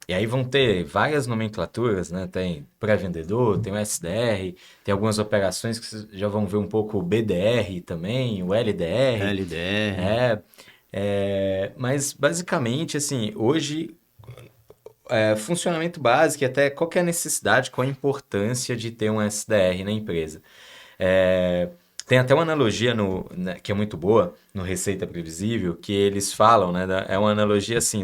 E aí vão ter várias nomenclaturas, né? Tem pré-vendedor, tem o SDR, tem algumas operações que vocês já vão ver um pouco o BDR também, o LDR. LDR. Mas basicamente, assim, hoje, funcionamento básico e até qual que é a necessidade, qual a importância de ter um SDR na empresa. Tem até uma analogia que é muito boa no Receita Previsível, que eles falam, né? É uma analogia assim,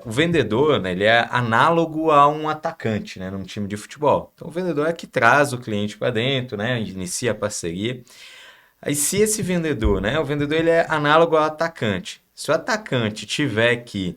o vendedor, né, ele é análogo a um atacante, né, num time de futebol. Então o vendedor é que traz o cliente para dentro, né, inicia a parceria. Aí se esse vendedor, né, o vendedor ele é análogo ao atacante. Se o atacante tiver que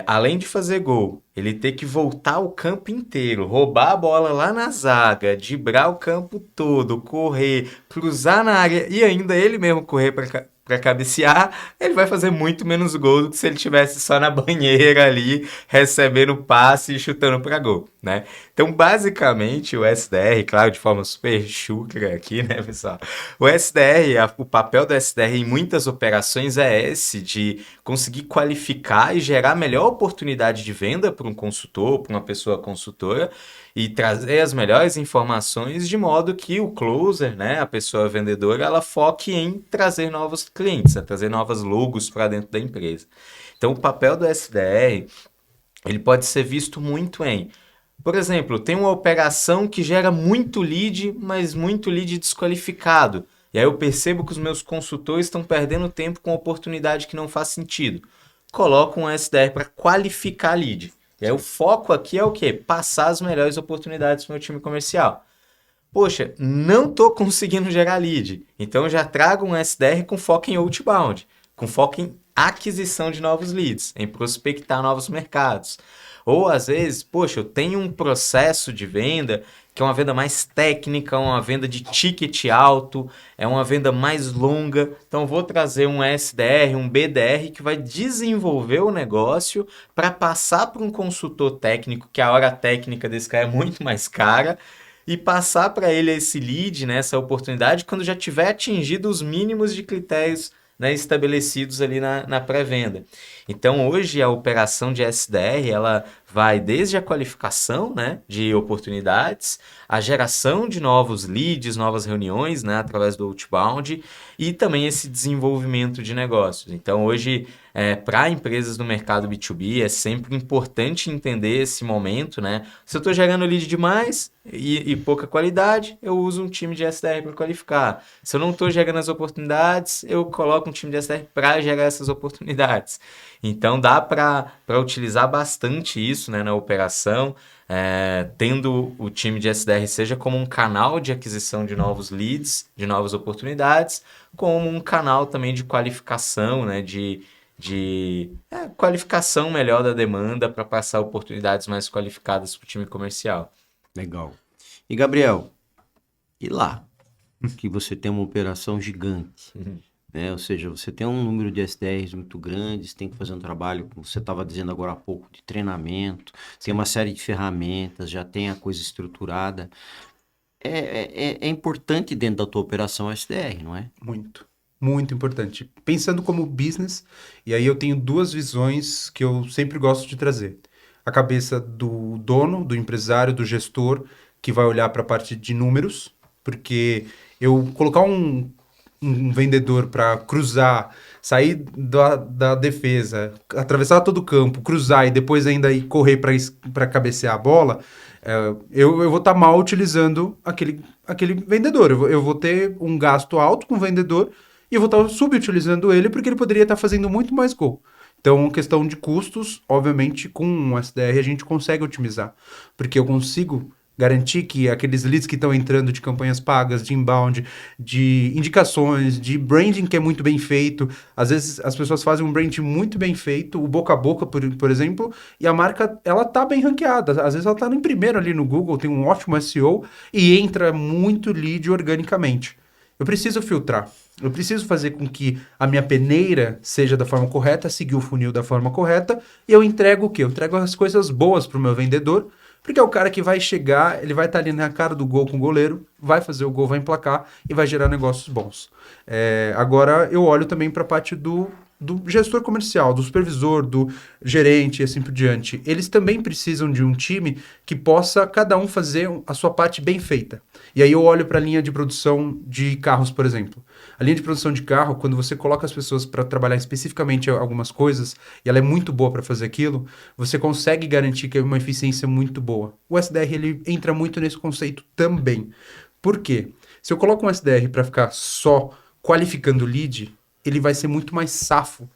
além de fazer gol, ele ter que voltar o campo inteiro, roubar a bola lá na zaga, driblar o campo todo, correr, cruzar na área e ainda ele mesmo correr para cabecear, ele vai fazer muito menos gol do que se ele tivesse só na banheira ali, recebendo passe e chutando para gol, né? Então, basicamente, o SDR, claro, de forma super chucra aqui, né, pessoal? O SDR, o papel do SDR em muitas operações é esse, de conseguir qualificar e gerar a melhor oportunidade de venda para um consultor, para uma pessoa consultora, e trazer as melhores informações de modo que o closer, né, a pessoa vendedora, ela foque em trazer novos clientes, trazer novos logos para dentro da empresa. Então, o papel do SDR, ele pode ser visto muito por exemplo, tem uma operação que gera muito lead, mas muito lead desqualificado. E aí eu percebo que os meus consultores estão perdendo tempo com oportunidade que não faz sentido. Coloco um SDR para qualificar lead. E aí o foco aqui é o quê? Passar as melhores oportunidades para o meu time comercial. Poxa, não estou conseguindo gerar lead. Então eu já trago um SDR com foco em outbound, com foco em aquisição de novos leads, em prospectar novos mercados. Ou às vezes, poxa, eu tenho um processo de venda que é uma venda mais técnica, uma venda de ticket alto, é uma venda mais longa. Então eu vou trazer um SDR, um BDR que vai desenvolver o negócio para passar para um consultor técnico, que a hora técnica desse cara é muito mais cara, e passar para ele esse lead, né, essa oportunidade, quando já tiver atingido os mínimos de critérios, né, estabelecidos ali na pré-venda. Então, hoje, a operação de SDR, ela vai desde a qualificação, né, de oportunidades, a geração de novos leads, novas reuniões, né, através do outbound, e também esse desenvolvimento de negócios. Então, hoje, para empresas no mercado B2B, é sempre importante entender esse momento, né? Se eu estou gerando lead demais e pouca qualidade, eu uso um time de SDR para qualificar. Se eu não estou gerando as oportunidades, eu coloco um time de SDR para gerar essas oportunidades. Então, dá para utilizar bastante isso, né, na operação, tendo o time de SDR seja como um canal de aquisição de novos leads, de novas oportunidades, como um canal também de qualificação, né, de qualificação melhor da demanda para passar oportunidades mais qualificadas para o time comercial. Legal. E Gabriel, e lá? Que você tem uma operação gigante, né? Ou seja, você tem um número de SDRs muito grande, você tem que fazer um trabalho, como você estava dizendo agora há pouco, de treinamento, tem uma série de ferramentas, já tem a coisa estruturada. É importante dentro da tua operação SDR, não é? Muito. Muito importante. Pensando como business, e aí eu tenho duas visões que eu sempre gosto de trazer. A cabeça do dono, do empresário, do gestor, que vai olhar para a parte de números, porque eu colocar um vendedor para cruzar, sair da defesa, atravessar todo o campo, cruzar e depois ainda ir correr para cabecear a bola, eu vou estar mal utilizando aquele vendedor. Eu vou ter um gasto alto com o vendedor e eu vou estar subutilizando ele porque ele poderia estar fazendo muito mais gol. Então, questão de custos, obviamente, com um SDR a gente consegue otimizar, porque eu consigo garantir que aqueles leads que estão entrando de campanhas pagas, de inbound, de indicações, de branding que é muito bem feito. Às vezes as pessoas fazem um branding muito bem feito, o boca a boca, por exemplo, e a marca, ela tá bem ranqueada. Às vezes ela tá em primeiro ali no Google, tem um ótimo SEO e entra muito lead organicamente. Eu preciso filtrar. Eu preciso fazer com que a minha peneira seja da forma correta, seguir o funil da forma correta, e eu entrego o quê? Eu entrego as coisas boas para o meu vendedor, porque é o cara que vai chegar, ele vai estar ali na cara do gol com o goleiro, vai fazer o gol, vai emplacar e vai gerar negócios bons. Agora eu olho também para a parte do gestor comercial, do supervisor, do gerente e assim por diante. Eles também precisam de um time que possa cada um fazer a sua parte bem feita. E aí eu olho para a linha de produção de carros, por exemplo. A linha de produção de carro, quando você coloca as pessoas para trabalhar especificamente algumas coisas, e ela é muito boa para fazer aquilo, você consegue garantir que é uma eficiência muito boa. O SDR ele entra muito nesse conceito também. Por quê? Se eu coloco um SDR para ficar só qualificando lead, ele vai ser muito mais safo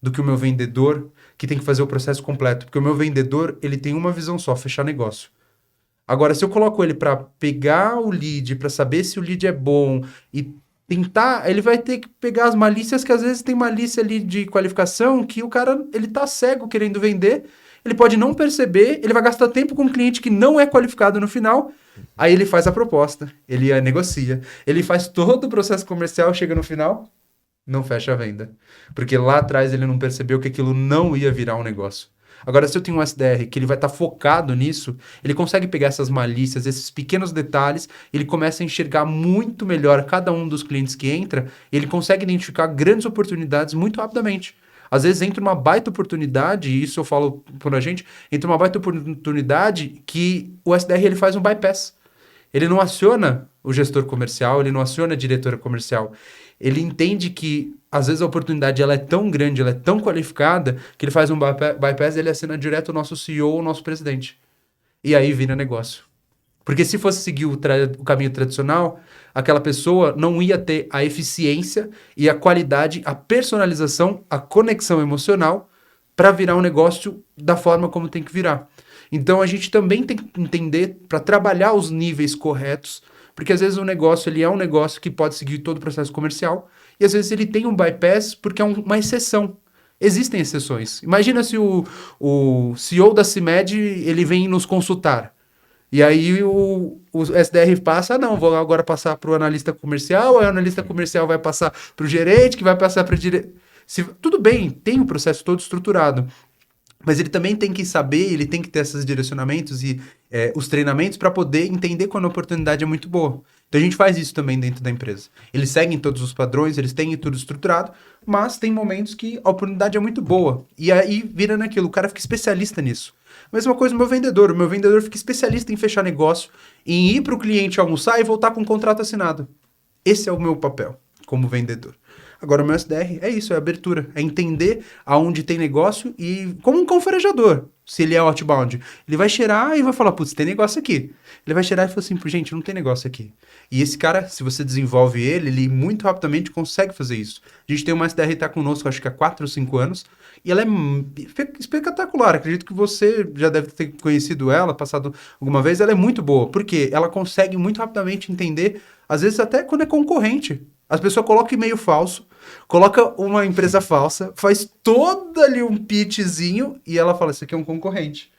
do que o meu vendedor, que tem que fazer o processo completo. Porque o meu vendedor, ele tem uma visão só, fechar negócio. Agora, se eu coloco ele para pegar o lead, para saber se o lead é bom e tentar, ele vai ter que pegar as malícias, que às vezes tem malícia ali de qualificação, que o cara, ele tá cego querendo vender, ele pode não perceber, ele vai gastar tempo com um cliente que não é qualificado no final, aí ele faz a proposta, ele a negocia, ele faz todo o processo comercial, chega no final, não fecha a venda. Porque lá atrás ele não percebeu que aquilo não ia virar um negócio. Agora, se eu tenho um SDR que ele vai estar focado nisso, ele consegue pegar essas malícias, esses pequenos detalhes, ele começa a enxergar muito melhor cada um dos clientes que entra, ele consegue identificar grandes oportunidades muito rapidamente. Às vezes entra uma baita oportunidade, e isso eu falo por a gente, entra uma baita oportunidade que o SDR ele faz um bypass. Ele não aciona o gestor comercial, ele não aciona a diretora comercial. Ele entende que, às vezes, a oportunidade ela é tão grande, ela é tão qualificada, que ele faz um bypass e ele assina direto o nosso CEO, o nosso presidente. E aí vira negócio. Porque se fosse seguir o caminho tradicional, aquela pessoa não ia ter a eficiência e a qualidade, a personalização, a conexão emocional para virar um negócio da forma como tem que virar. Então, a gente também tem que entender para trabalhar os níveis corretos, porque às vezes o negócio ele é um negócio que pode seguir todo o processo comercial e às vezes ele tem um bypass porque é uma exceção. Existem exceções. Imagina se o CEO da CIMED ele vem nos consultar. E aí o SDR passa, não, vou agora passar para o analista comercial, aí o analista comercial vai passar para o gerente, que vai passar para o diretor. Tudo bem, tem o processo todo estruturado. Mas ele também tem que saber, ele tem que ter esses direcionamentos e os treinamentos para poder entender quando a oportunidade é muito boa. Então a gente faz isso também dentro da empresa. Eles seguem todos os padrões, eles têm tudo estruturado, mas tem momentos que a oportunidade é muito boa. E aí vira naquilo, o cara fica especialista nisso. Mesma coisa no meu vendedor. O meu vendedor fica especialista em fechar negócio, em ir para o cliente almoçar e voltar com um contrato assinado. Esse é o meu papel como vendedor. Agora, o meu SDR é isso, é abertura. É entender aonde tem negócio e como um cão farejador, se ele é outbound. Ele vai cheirar e vai falar, putz, tem negócio aqui. Ele vai cheirar e falar assim, gente, não tem negócio aqui. E esse cara, se você desenvolve ele muito rapidamente consegue fazer isso. A gente tem uma SDR que está conosco, acho que há 4 ou 5 anos, e ela é espetacular. Acredito que você já deve ter conhecido ela, passado alguma vez. Ela é muito boa, porque ela consegue muito rapidamente entender, às vezes até quando é concorrente. As pessoas colocam e-mail falso, coloca uma empresa falsa, faz todo ali um pitchzinho e ela fala, isso aqui é um concorrente.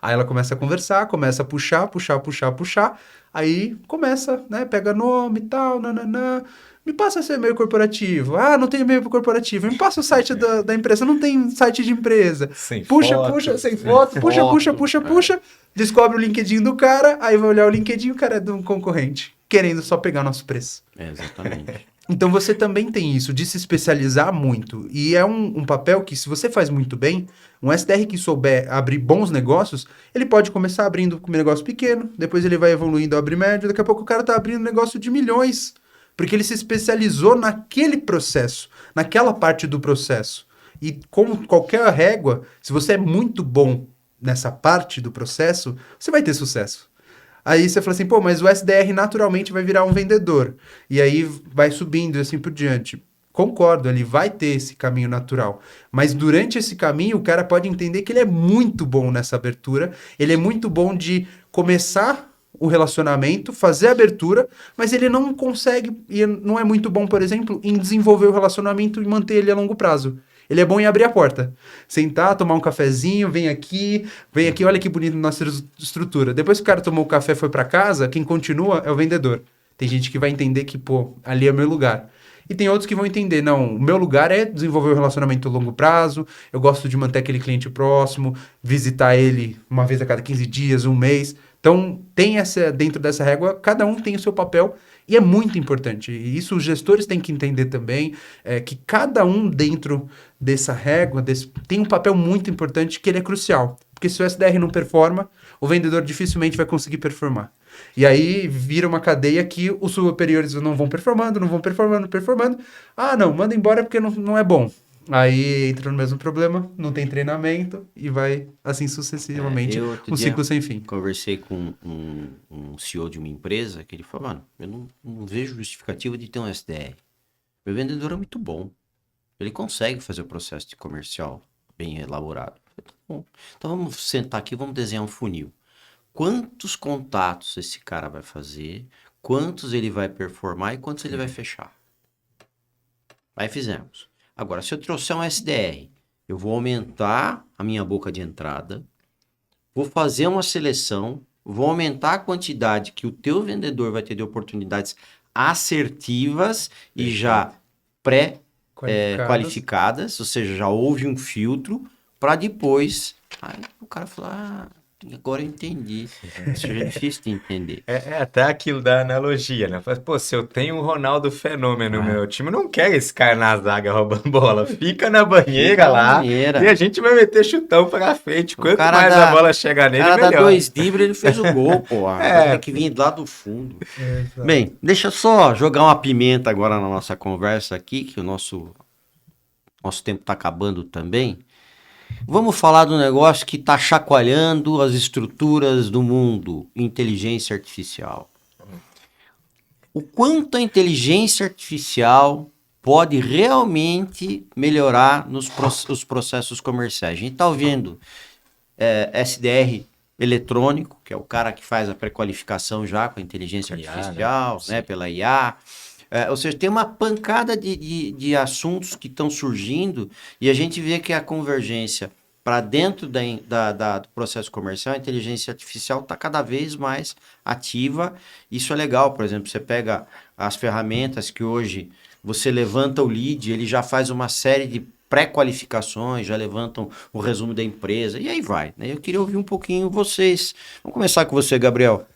Aí ela começa a conversar, começa a puxar, aí começa, né, pega nome e tal, nananã, me passa seu e-mail corporativo, não tem e-mail corporativo, me passa o site da empresa, não tem site de empresa, sem foto, puxa, descobre o LinkedIn do cara, aí vai olhar o LinkedIn, o cara é de um concorrente, querendo só pegar nosso preço. Exatamente. Então você também tem isso, de se especializar muito. E é um papel que, se você faz muito bem, um SDR que souber abrir bons negócios, ele pode começar abrindo com um negócio pequeno, depois ele vai evoluindo a abrir médio, daqui a pouco o cara tá abrindo um negócio de milhões, porque ele se especializou naquele processo, naquela parte do processo. E como qualquer régua, se você é muito bom nessa parte do processo, você vai ter sucesso. Aí você fala assim, pô, mas o SDR naturalmente vai virar um vendedor. E aí vai subindo e assim por diante. Concordo, ele vai ter esse caminho natural. Mas durante esse caminho, o cara pode entender que ele é muito bom nessa abertura. Ele é muito bom de começar o relacionamento, fazer a abertura, mas ele não consegue, e não é muito bom, por exemplo, em desenvolver o relacionamento e manter ele a longo prazo. Ele é bom em abrir a porta. Sentar, tomar um cafezinho, vem aqui, olha que bonito nossa estrutura. Depois que o cara tomou o café e foi para casa, quem continua é o vendedor. Tem gente que vai entender que, pô, ali é o meu lugar. E tem outros que vão entender, não, o meu lugar é desenvolver um relacionamento a longo prazo, eu gosto de manter aquele cliente próximo, visitar ele uma vez a cada 15 dias, um mês. Então, tem dentro dessa régua, cada um tem o seu papel e é muito importante. E isso os gestores têm que entender também, que cada um dentro dessa régua tem um papel muito importante que ele é crucial. Porque se o SDR não performa, o vendedor dificilmente vai conseguir performar. E aí vira uma cadeia que os superiores não vão performando. Ah, não, manda embora porque não é bom. Aí entra no mesmo problema, não tem treinamento e vai assim sucessivamente, um ciclo sem fim. Conversei com um CEO de uma empresa que ele falou, mano, eu não vejo justificativa de ter um SDR. Meu vendedor é muito bom. Ele consegue fazer o processo de comercial bem elaborado. Eu falei, tá bom. Então vamos sentar aqui, vamos desenhar um funil. Quantos contatos esse cara vai fazer, quantos ele vai performar e quantos ele vai fechar? Aí fizemos. Agora, se eu trouxer um SDR, eu vou aumentar a minha boca de entrada, vou fazer uma seleção, vou aumentar a quantidade que o teu vendedor vai ter de oportunidades assertivas e já pré-qualificadas, ou seja, já houve um filtro, para depois... Aí o cara falar... Agora eu entendi. Isso já é difícil de entender. É até aquilo da analogia, né? Fala, pô, se eu tenho o Ronaldo Fenômeno no meu time, eu não quero esse cara na zaga roubando bola. Fica na banheira lá e a gente vai meter chutão pra frente. Quanto mais a bola chegar nele, melhor. O cara dá 2 dribles, ele fez o gol, pô. Vai ter que vir lá do fundo. Bem, deixa eu só jogar uma pimenta agora na nossa conversa aqui, que o nosso tempo tá acabando também. Vamos falar do negócio que está chacoalhando as estruturas do mundo, inteligência artificial. O quanto a inteligência artificial pode realmente melhorar os processos comerciais. A gente está ouvindo SDR eletrônico, que é o cara que faz a pré-qualificação já com a inteligência artificial, né, pela IA. Ou seja, tem uma pancada de assuntos que estão surgindo e a gente vê que a convergência para dentro do processo comercial, a inteligência artificial está cada vez mais ativa. Isso é legal, por exemplo, você pega as ferramentas que hoje você levanta o lead, ele já faz uma série de pré-qualificações, já levantam o resumo da empresa e aí vai, né? Eu queria ouvir um pouquinho vocês. Vamos começar com você, Gabriel.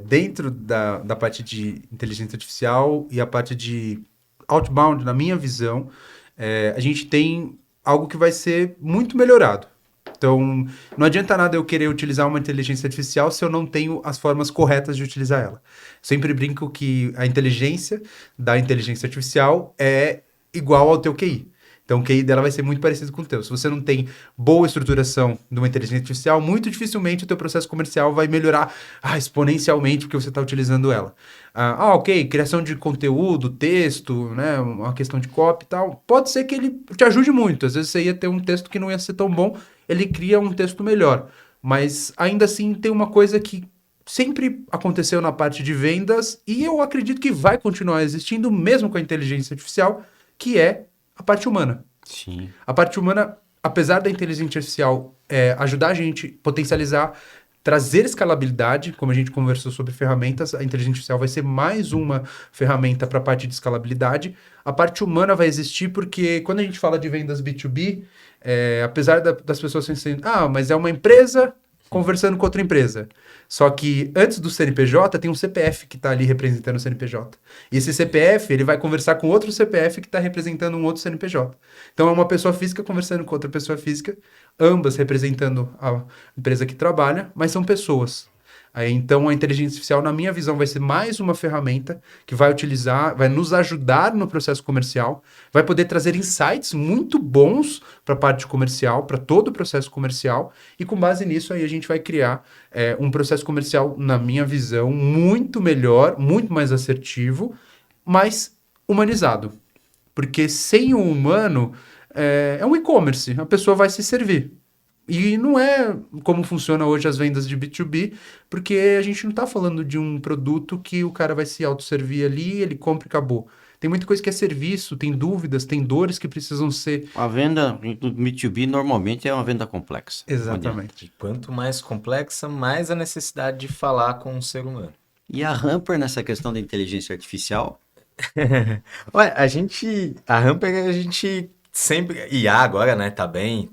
Dentro da parte de inteligência artificial e a parte de outbound, na minha visão, a gente tem algo que vai ser muito melhorado. Então, não adianta nada eu querer utilizar uma inteligência artificial se eu não tenho as formas corretas de utilizar ela. Sempre brinco que a inteligência da inteligência artificial é igual ao teu QI. Então, o QI dela vai ser muito parecido com o teu. Se você não tem boa estruturação de uma inteligência artificial, muito dificilmente o teu processo comercial vai melhorar exponencialmente porque você está utilizando ela. Ok, criação de conteúdo, texto, né, uma questão de copy e tal. Pode ser que ele te ajude muito. Às vezes você ia ter um texto que não ia ser tão bom, ele cria um texto melhor. Mas, ainda assim, tem uma coisa que sempre aconteceu na parte de vendas e eu acredito que vai continuar existindo, mesmo com a inteligência artificial, que é a parte humana. Sim. A parte humana, apesar da inteligência artificial ajudar a gente a potencializar, trazer escalabilidade, como a gente conversou sobre ferramentas, a inteligência artificial vai ser mais uma ferramenta para a parte de escalabilidade. A parte humana vai existir porque quando a gente fala de vendas B2B, apesar das pessoas pensarem, mas é uma empresa conversando com outra empresa. Só que antes do CNPJ tem um CPF que está ali representando o CNPJ. E esse CPF ele vai conversar com outro CPF que está representando um outro CNPJ. Então é uma pessoa física conversando com outra pessoa física, ambas representando a empresa que trabalha, mas são pessoas. Aí, então a inteligência artificial, na minha visão, vai ser mais uma ferramenta que vai nos ajudar no processo comercial, vai poder trazer insights muito bons para a parte comercial, para todo o processo comercial, e com base nisso aí a gente vai criar um processo comercial, na minha visão, muito melhor, muito mais assertivo, mais humanizado. Porque sem o humano, é um e-commerce, a pessoa vai se servir. E não é como funciona hoje as vendas de B2B, porque a gente não está falando de um produto que o cara vai se autosservir ali, ele compra e acabou. Tem muita coisa que é serviço, tem dúvidas, tem dores que precisam ser... A venda do B2B normalmente é uma venda complexa. Exatamente. E quanto mais complexa, mais a necessidade de falar com um ser humano. E a Hamper nessa questão da inteligência artificial? Ué, a Hamper, a gente sempre, IA agora, né, tá bem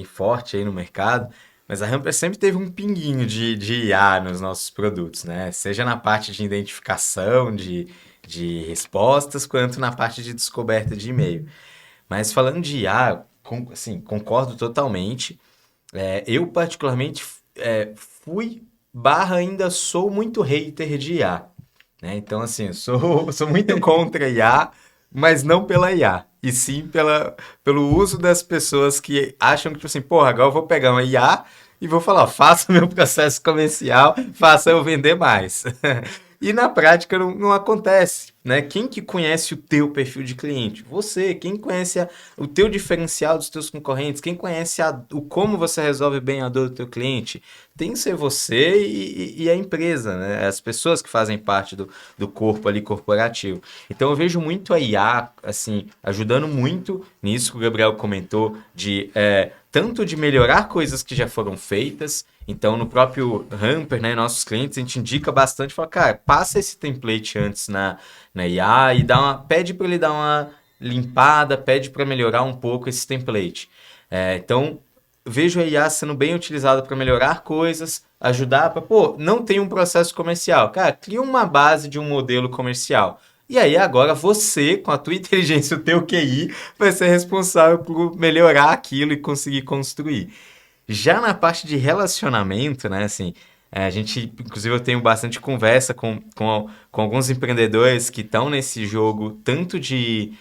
forte aí no mercado, mas a Hamper sempre teve um pinguinho de IA nos nossos produtos, né, seja na parte de identificação de respostas, quanto na parte de descoberta de e-mail. Mas falando de IA, assim, concordo totalmente. Eu particularmente ainda sou muito hater de IA, né? Então, assim, eu sou muito contra IA, mas não pela IA, e sim pelo uso das pessoas que acham que, tipo assim, porra, agora eu vou pegar uma IA e vou falar, ó, faça o meu processo comercial, faça eu vender mais. E na prática não acontece, né? Quem que conhece o teu perfil de cliente? Você. Quem conhece o teu diferencial dos teus concorrentes? Quem conhece o como você resolve bem a dor do teu cliente? Tem que ser você e a empresa, né? As pessoas que fazem parte do corpo ali corporativo. Então eu vejo muito a IA, assim, ajudando muito nisso que o Gabriel comentou, tanto de melhorar coisas que já foram feitas. Então, no próprio Hamper, né, nossos clientes, a gente indica bastante, fala, cara, passa esse template antes na IA e pede para ele dar uma limpada, pede para melhorar um pouco esse template. Então, vejo a IA sendo bem utilizada para melhorar coisas, ajudar para, não tem um processo comercial. Cara, cria uma base de um modelo comercial. E aí agora você, com a tua inteligência, o teu QI, vai ser responsável por melhorar aquilo e conseguir construir. Já na parte de relacionamento, né, assim, inclusive eu tenho bastante conversa com alguns empreendedores que estão nesse jogo, tanto de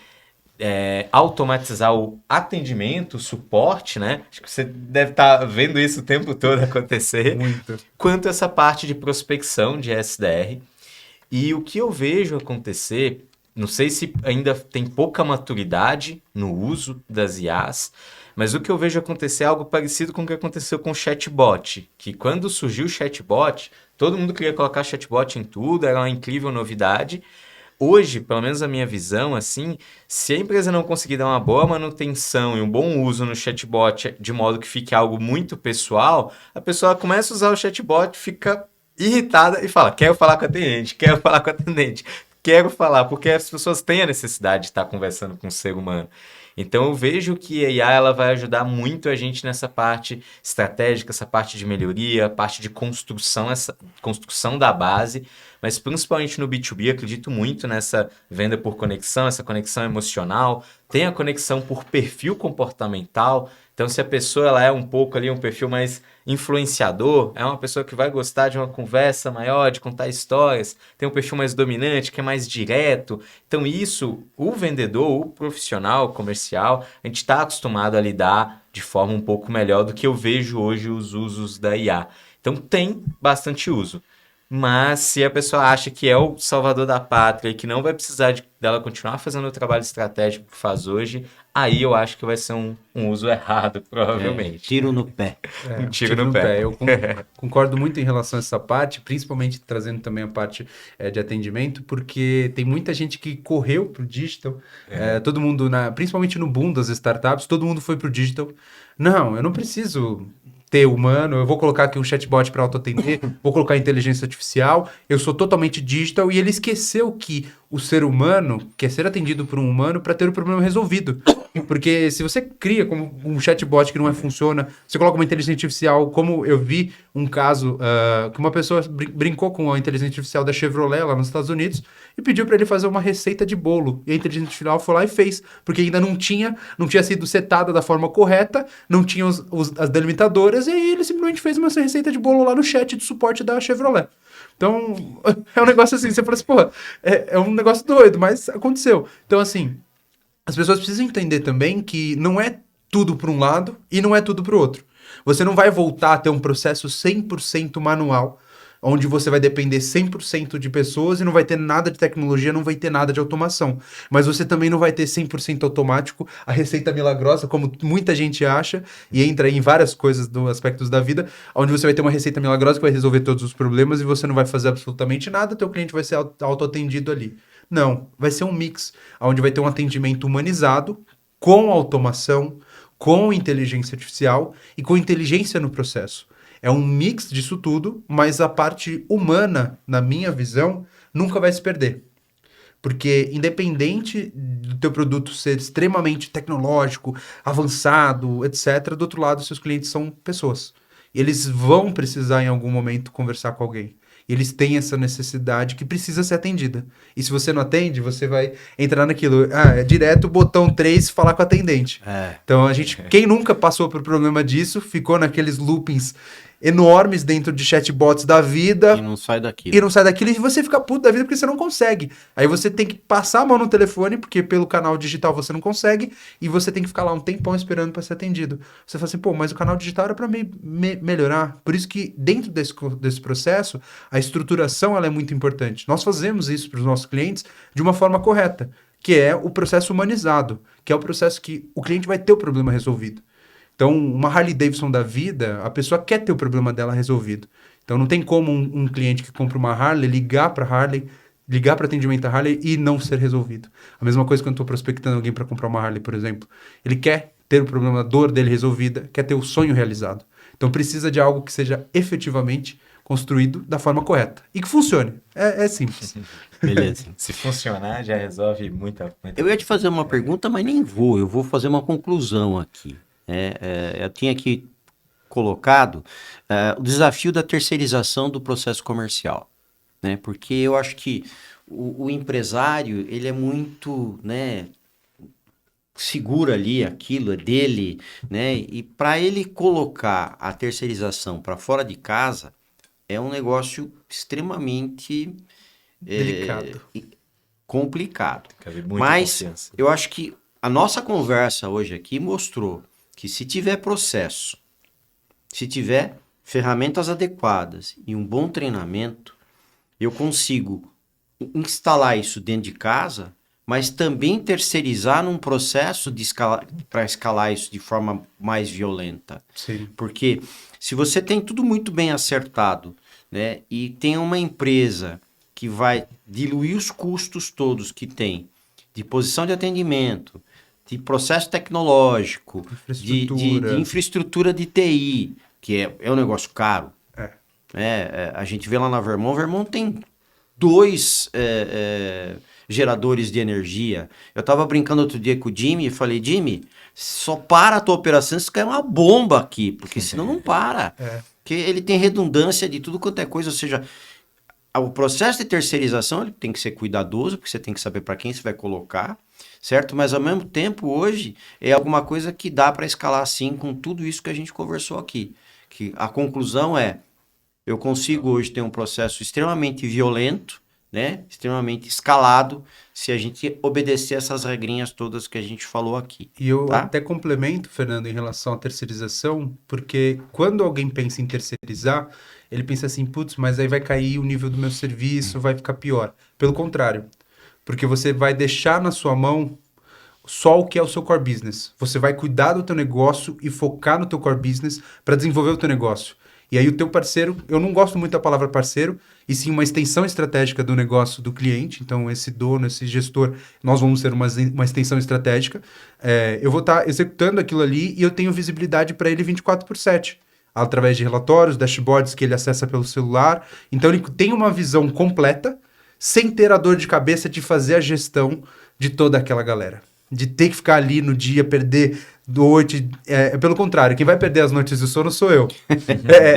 automatizar o atendimento, o suporte, né, acho que você deve estar vendo isso o tempo todo acontecer, Muito. quanto essa parte de prospecção de SDR. E o que eu vejo acontecer, não sei se ainda tem pouca maturidade no uso das IAs, mas o que eu vejo acontecer é algo parecido com o que aconteceu com o chatbot, que quando surgiu o chatbot, todo mundo queria colocar chatbot em tudo, era uma incrível novidade. Hoje, pelo menos a minha visão, assim, se a empresa não conseguir dar uma boa manutenção e um bom uso no chatbot de modo que fique algo muito pessoal, a pessoa começa a usar o chatbot, fica irritada e fala, quero falar com o atendente, quero falar, porque as pessoas têm a necessidade de estar conversando com um ser humano. Então eu vejo que a IA ela vai ajudar muito a gente nessa parte estratégica, essa parte de melhoria, a parte de construção, essa construção da base, mas principalmente no B2B, acredito muito nessa venda por conexão, essa conexão emocional, tem a conexão por perfil comportamental. Então, se a pessoa ela é um pouco ali um perfil mais influenciador, é uma pessoa que vai gostar de uma conversa maior, de contar histórias, tem um perfil mais dominante, que é mais direto. Então, isso, o vendedor, o profissional comercial, a gente está acostumado a lidar de forma um pouco melhor do que eu vejo hoje os usos da IA. Então, tem bastante uso. Mas se a pessoa acha que é o salvador da pátria e que não vai precisar dela continuar fazendo o trabalho estratégico que faz hoje, aí eu acho que vai ser um uso errado, provavelmente. Tiro no pé. Um tiro no pé. Eu concordo muito em relação a essa parte, principalmente trazendo também a parte de atendimento, porque tem muita gente que correu pro digital, todo mundo, principalmente no boom das startups, todo mundo foi pro digital. Não, eu não preciso ter humano, eu vou colocar aqui um chatbot para autoatender, vou colocar inteligência artificial, eu sou totalmente digital, e ele esqueceu que o ser humano quer ser atendido por um humano para ter o problema resolvido. Porque se você cria como um chatbot que não funciona, você coloca uma inteligência artificial, como eu vi um caso que uma pessoa brincou com a inteligência artificial da Chevrolet lá nos Estados Unidos e pediu para ele fazer uma receita de bolo. E a inteligência artificial foi lá e fez, porque ainda não tinha sido setada da forma correta, não tinha as delimitadoras, e aí ele simplesmente fez uma receita de bolo lá no chat de suporte da Chevrolet. Então, é um negócio assim, você fala assim, pô, é um negócio doido, mas aconteceu. Então, assim, as pessoas precisam entender também que não é tudo para um lado e não é tudo para o outro. Você não vai voltar a ter um processo 100% manual, onde você vai depender 100% de pessoas e não vai ter nada de tecnologia, não vai ter nada de automação. Mas você também não vai ter 100% automático a receita milagrosa, como muita gente acha, e entra em várias coisas dos aspectos da vida, onde você vai ter uma receita milagrosa que vai resolver todos os problemas e você não vai fazer absolutamente nada, teu cliente vai ser autoatendido ali. Não, vai ser um mix, onde vai ter um atendimento humanizado, com automação, com inteligência artificial e com inteligência no processo. É um mix disso tudo, mas a parte humana, na minha visão, nunca vai se perder. Porque independente do teu produto ser extremamente tecnológico, avançado, etc., do outro lado, seus clientes são pessoas. Eles vão precisar em algum momento conversar com alguém. Eles têm essa necessidade que precisa ser atendida. E se você não atende, você vai entrar naquilo. É direto o botão 3 falar com o atendente. Então, quem nunca passou por problema disso, ficou naqueles loopings enormes dentro de chatbots da vida. E não sai daquilo. E você fica puto da vida porque você não consegue. Aí você tem que passar a mão no telefone, porque pelo canal digital você não consegue, e você tem que ficar lá um tempão esperando para ser atendido. Você fala assim, pô, mas o canal digital era para melhorar. Por isso que dentro desse processo, a estruturação ela é muito importante. Nós fazemos isso para os nossos clientes de uma forma correta, que é o processo humanizado, que é o processo que o cliente vai ter o problema resolvido. Então, uma Harley Davidson da vida, a pessoa quer ter o problema dela resolvido. Então, não tem como um cliente que compra uma Harley ligar para atendimento da Harley e não ser resolvido. A mesma coisa quando eu estou prospectando alguém para comprar uma Harley, por exemplo. Ele quer ter o problema, a dor dele resolvida, quer ter o sonho realizado. Então, precisa de algo que seja efetivamente construído da forma correta. E que funcione. É simples. Beleza. Se funcionar, já resolve muita coisa. Eu ia te fazer uma pergunta, mas nem vou. Eu vou fazer uma conclusão aqui. Eu tinha aqui colocado o desafio da terceirização do processo comercial, né? Porque eu acho que o empresário, ele é muito, né, segura ali, aquilo é dele, né? E para ele colocar a terceirização para fora de casa é um negócio extremamente Delicado. complicado. Cabe muita Mas confiança. eu acho que a nossa conversa hoje aqui mostrou que se tiver processo, se tiver ferramentas adequadas e um bom treinamento, eu consigo instalar isso dentro de casa, mas também terceirizar num processo para escalar isso de forma mais violenta. Sim. Porque se você tem tudo muito bem acertado, né, e tem uma empresa que vai diluir os custos todos que tem de posição de atendimento, de processo tecnológico, de infraestrutura de TI, que é um negócio caro. A gente vê lá na Vermont tem 2 geradores de energia. Eu estava brincando outro dia com o Jimmy e falei, Jimmy, só para a tua operação se cair uma bomba aqui, porque senão não para. Porque ele tem redundância de tudo quanto é coisa, ou seja, o processo de terceirização ele tem que ser cuidadoso, porque você tem que saber para quem você vai colocar, certo? Mas ao mesmo tempo, hoje, é alguma coisa que dá para escalar assim com tudo isso que a gente conversou aqui. Que a conclusão é, eu consigo hoje ter um processo extremamente violento, né? Extremamente escalado, se a gente obedecer essas regrinhas todas que a gente falou aqui. E eu tá? até complemento, Fernando, em relação à terceirização, porque quando alguém pensa em terceirizar, ele pensa assim, putz, mas aí vai cair o nível do meu serviço, vai ficar pior. Pelo contrário, porque você vai deixar na sua mão só o que é o seu core business. Você vai cuidar do teu negócio e focar no teu core business para desenvolver o teu negócio. E aí o teu parceiro, eu não gosto muito da palavra parceiro, e sim uma extensão estratégica do negócio do cliente. Então esse dono, esse gestor, nós vamos ser uma extensão estratégica. Eu vou estar executando aquilo ali e eu tenho visibilidade para ele 24/7. Através de relatórios, dashboards que ele acessa pelo celular. Então ele tem uma visão completa sem ter a dor de cabeça de fazer a gestão de toda aquela galera. De ter que ficar ali no dia, perder noite. Pelo contrário, quem vai perder as noites de sono sou eu.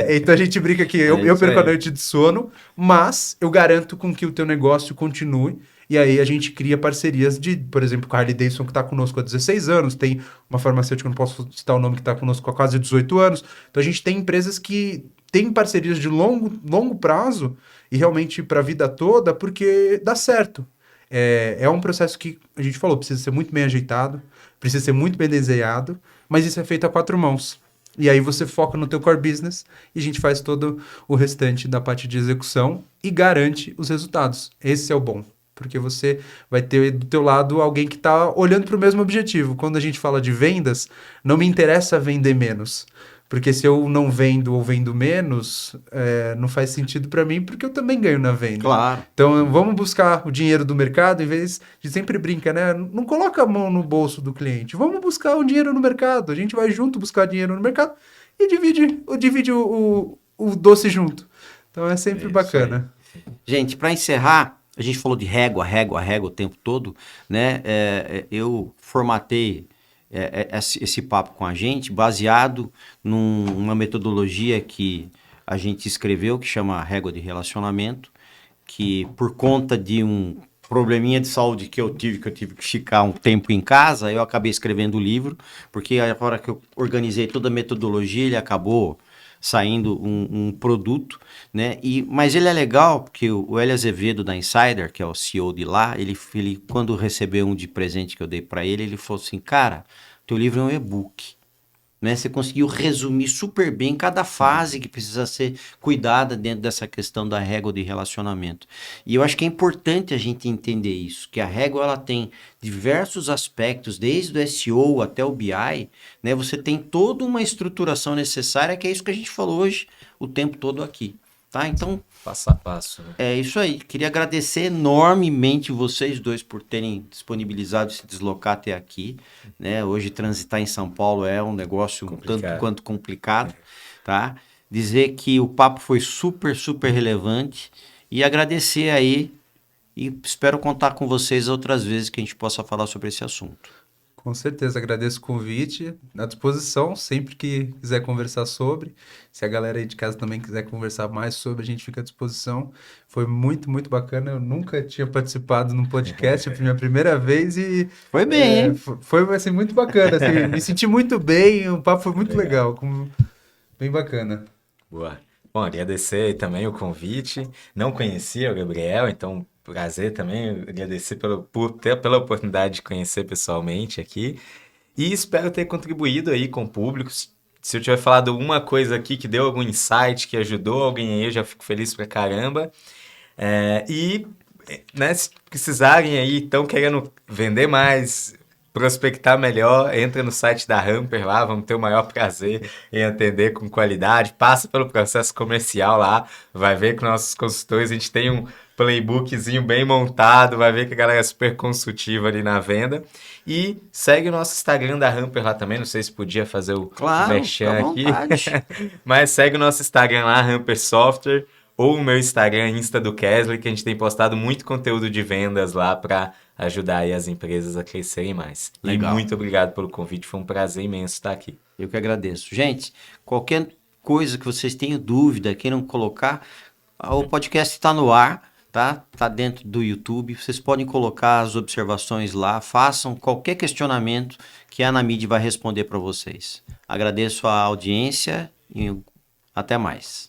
Então a gente brinca que eu perco a noite de sono, mas eu garanto com que o teu negócio continue. E aí a gente cria parcerias de, por exemplo, com a Harley Davidson, que está conosco há 16 anos, tem uma farmacêutica, não posso citar o nome, que está conosco há quase 18 anos. Então a gente tem empresas que têm parcerias de longo prazo e realmente para a vida toda, porque dá certo. É um processo que a gente falou, precisa ser muito bem ajeitado, precisa ser muito bem desenhado, mas isso é feito a 4 mãos. E aí você foca no teu core business e a gente faz todo o restante da parte de execução e garante os resultados. Esse é o bom. Porque você vai ter do teu lado alguém que está olhando para o mesmo objetivo. Quando a gente fala de vendas, não me interessa vender menos. Porque se eu não vendo ou vendo menos, não faz sentido para mim, porque eu também ganho na venda. Claro. Então, vamos buscar o dinheiro do mercado, em vez de sempre brinca, né? Não coloca a mão no bolso do cliente. Vamos buscar o dinheiro no mercado. A gente vai junto buscar dinheiro no mercado e divide o doce junto. Então, é sempre bacana. Gente, para encerrar, a gente falou de régua o tempo todo, né? Eu formatei esse papo com a gente baseado numa metodologia que a gente escreveu, que chama Régua de Relacionamento, que por conta de um probleminha de saúde que eu tive que ficar um tempo em casa, eu acabei escrevendo o livro, porque a hora que eu organizei toda a metodologia, ele acabou saindo um produto, né? Mas ele é legal porque o Hélio Azevedo da Insider, que é o CEO de lá, ele quando recebeu um de presente que eu dei para ele falou assim, cara, teu livro é um e-book, né? Você conseguiu resumir super bem cada fase que precisa ser cuidada dentro dessa questão da régua de relacionamento. E eu acho que é importante a gente entender isso, que a régua ela tem diversos aspectos, desde o SEO até o BI, né? Você tem toda uma estruturação necessária, que é isso que a gente falou hoje o tempo todo aqui. Tá? Então, passo a passo. Né? É isso aí. Queria agradecer enormemente vocês dois por terem disponibilizado se deslocar até aqui. Né? Hoje transitar em São Paulo é um negócio um tanto quanto complicado. Tá? Dizer que o papo foi super, super relevante e agradecer aí e espero contar com vocês outras vezes que a gente possa falar sobre esse assunto. Com certeza, agradeço o convite, à disposição, sempre que quiser conversar sobre. Se a galera aí de casa também quiser conversar mais sobre, a gente fica à disposição. Foi muito, muito bacana. Eu nunca tinha participado num podcast, foi a minha primeira vez e... Foi bem, hein? Foi assim, muito bacana. Assim, me senti muito bem, o papo foi muito legal, bem bacana. Boa. Bom, agradecer também o convite. Não conhecia o Gabriel, então... Prazer também, agradecer pela oportunidade de conhecer pessoalmente aqui e espero ter contribuído aí com o público. Se eu tiver falado alguma coisa aqui que deu algum insight, que ajudou alguém aí, eu já fico feliz pra caramba. Né, se precisarem aí, estão querendo vender mais, prospectar melhor, entra no site da Hamper lá, vamos ter o maior prazer em atender com qualidade, passa pelo processo comercial lá, vai ver que nossos consultores, a gente tem um playbookzinho bem montado, vai ver que a galera é super consultiva ali na venda. E segue o nosso Instagram da Hamper lá também, não sei se podia fazer o merchan aqui. Mas segue o nosso Instagram lá, Hamper Software, ou o meu Instagram, Insta do Kesley, que a gente tem postado muito conteúdo de vendas lá para ajudar aí as empresas a crescerem mais. Legal. E muito obrigado pelo convite, foi um prazer imenso estar aqui. Eu que agradeço. Gente, qualquer coisa que vocês tenham dúvida, queiram colocar, o podcast está no ar. Tá dentro do YouTube, vocês podem colocar as observações lá, façam qualquer questionamento que a Anamid vai responder para vocês. Agradeço a audiência e até mais.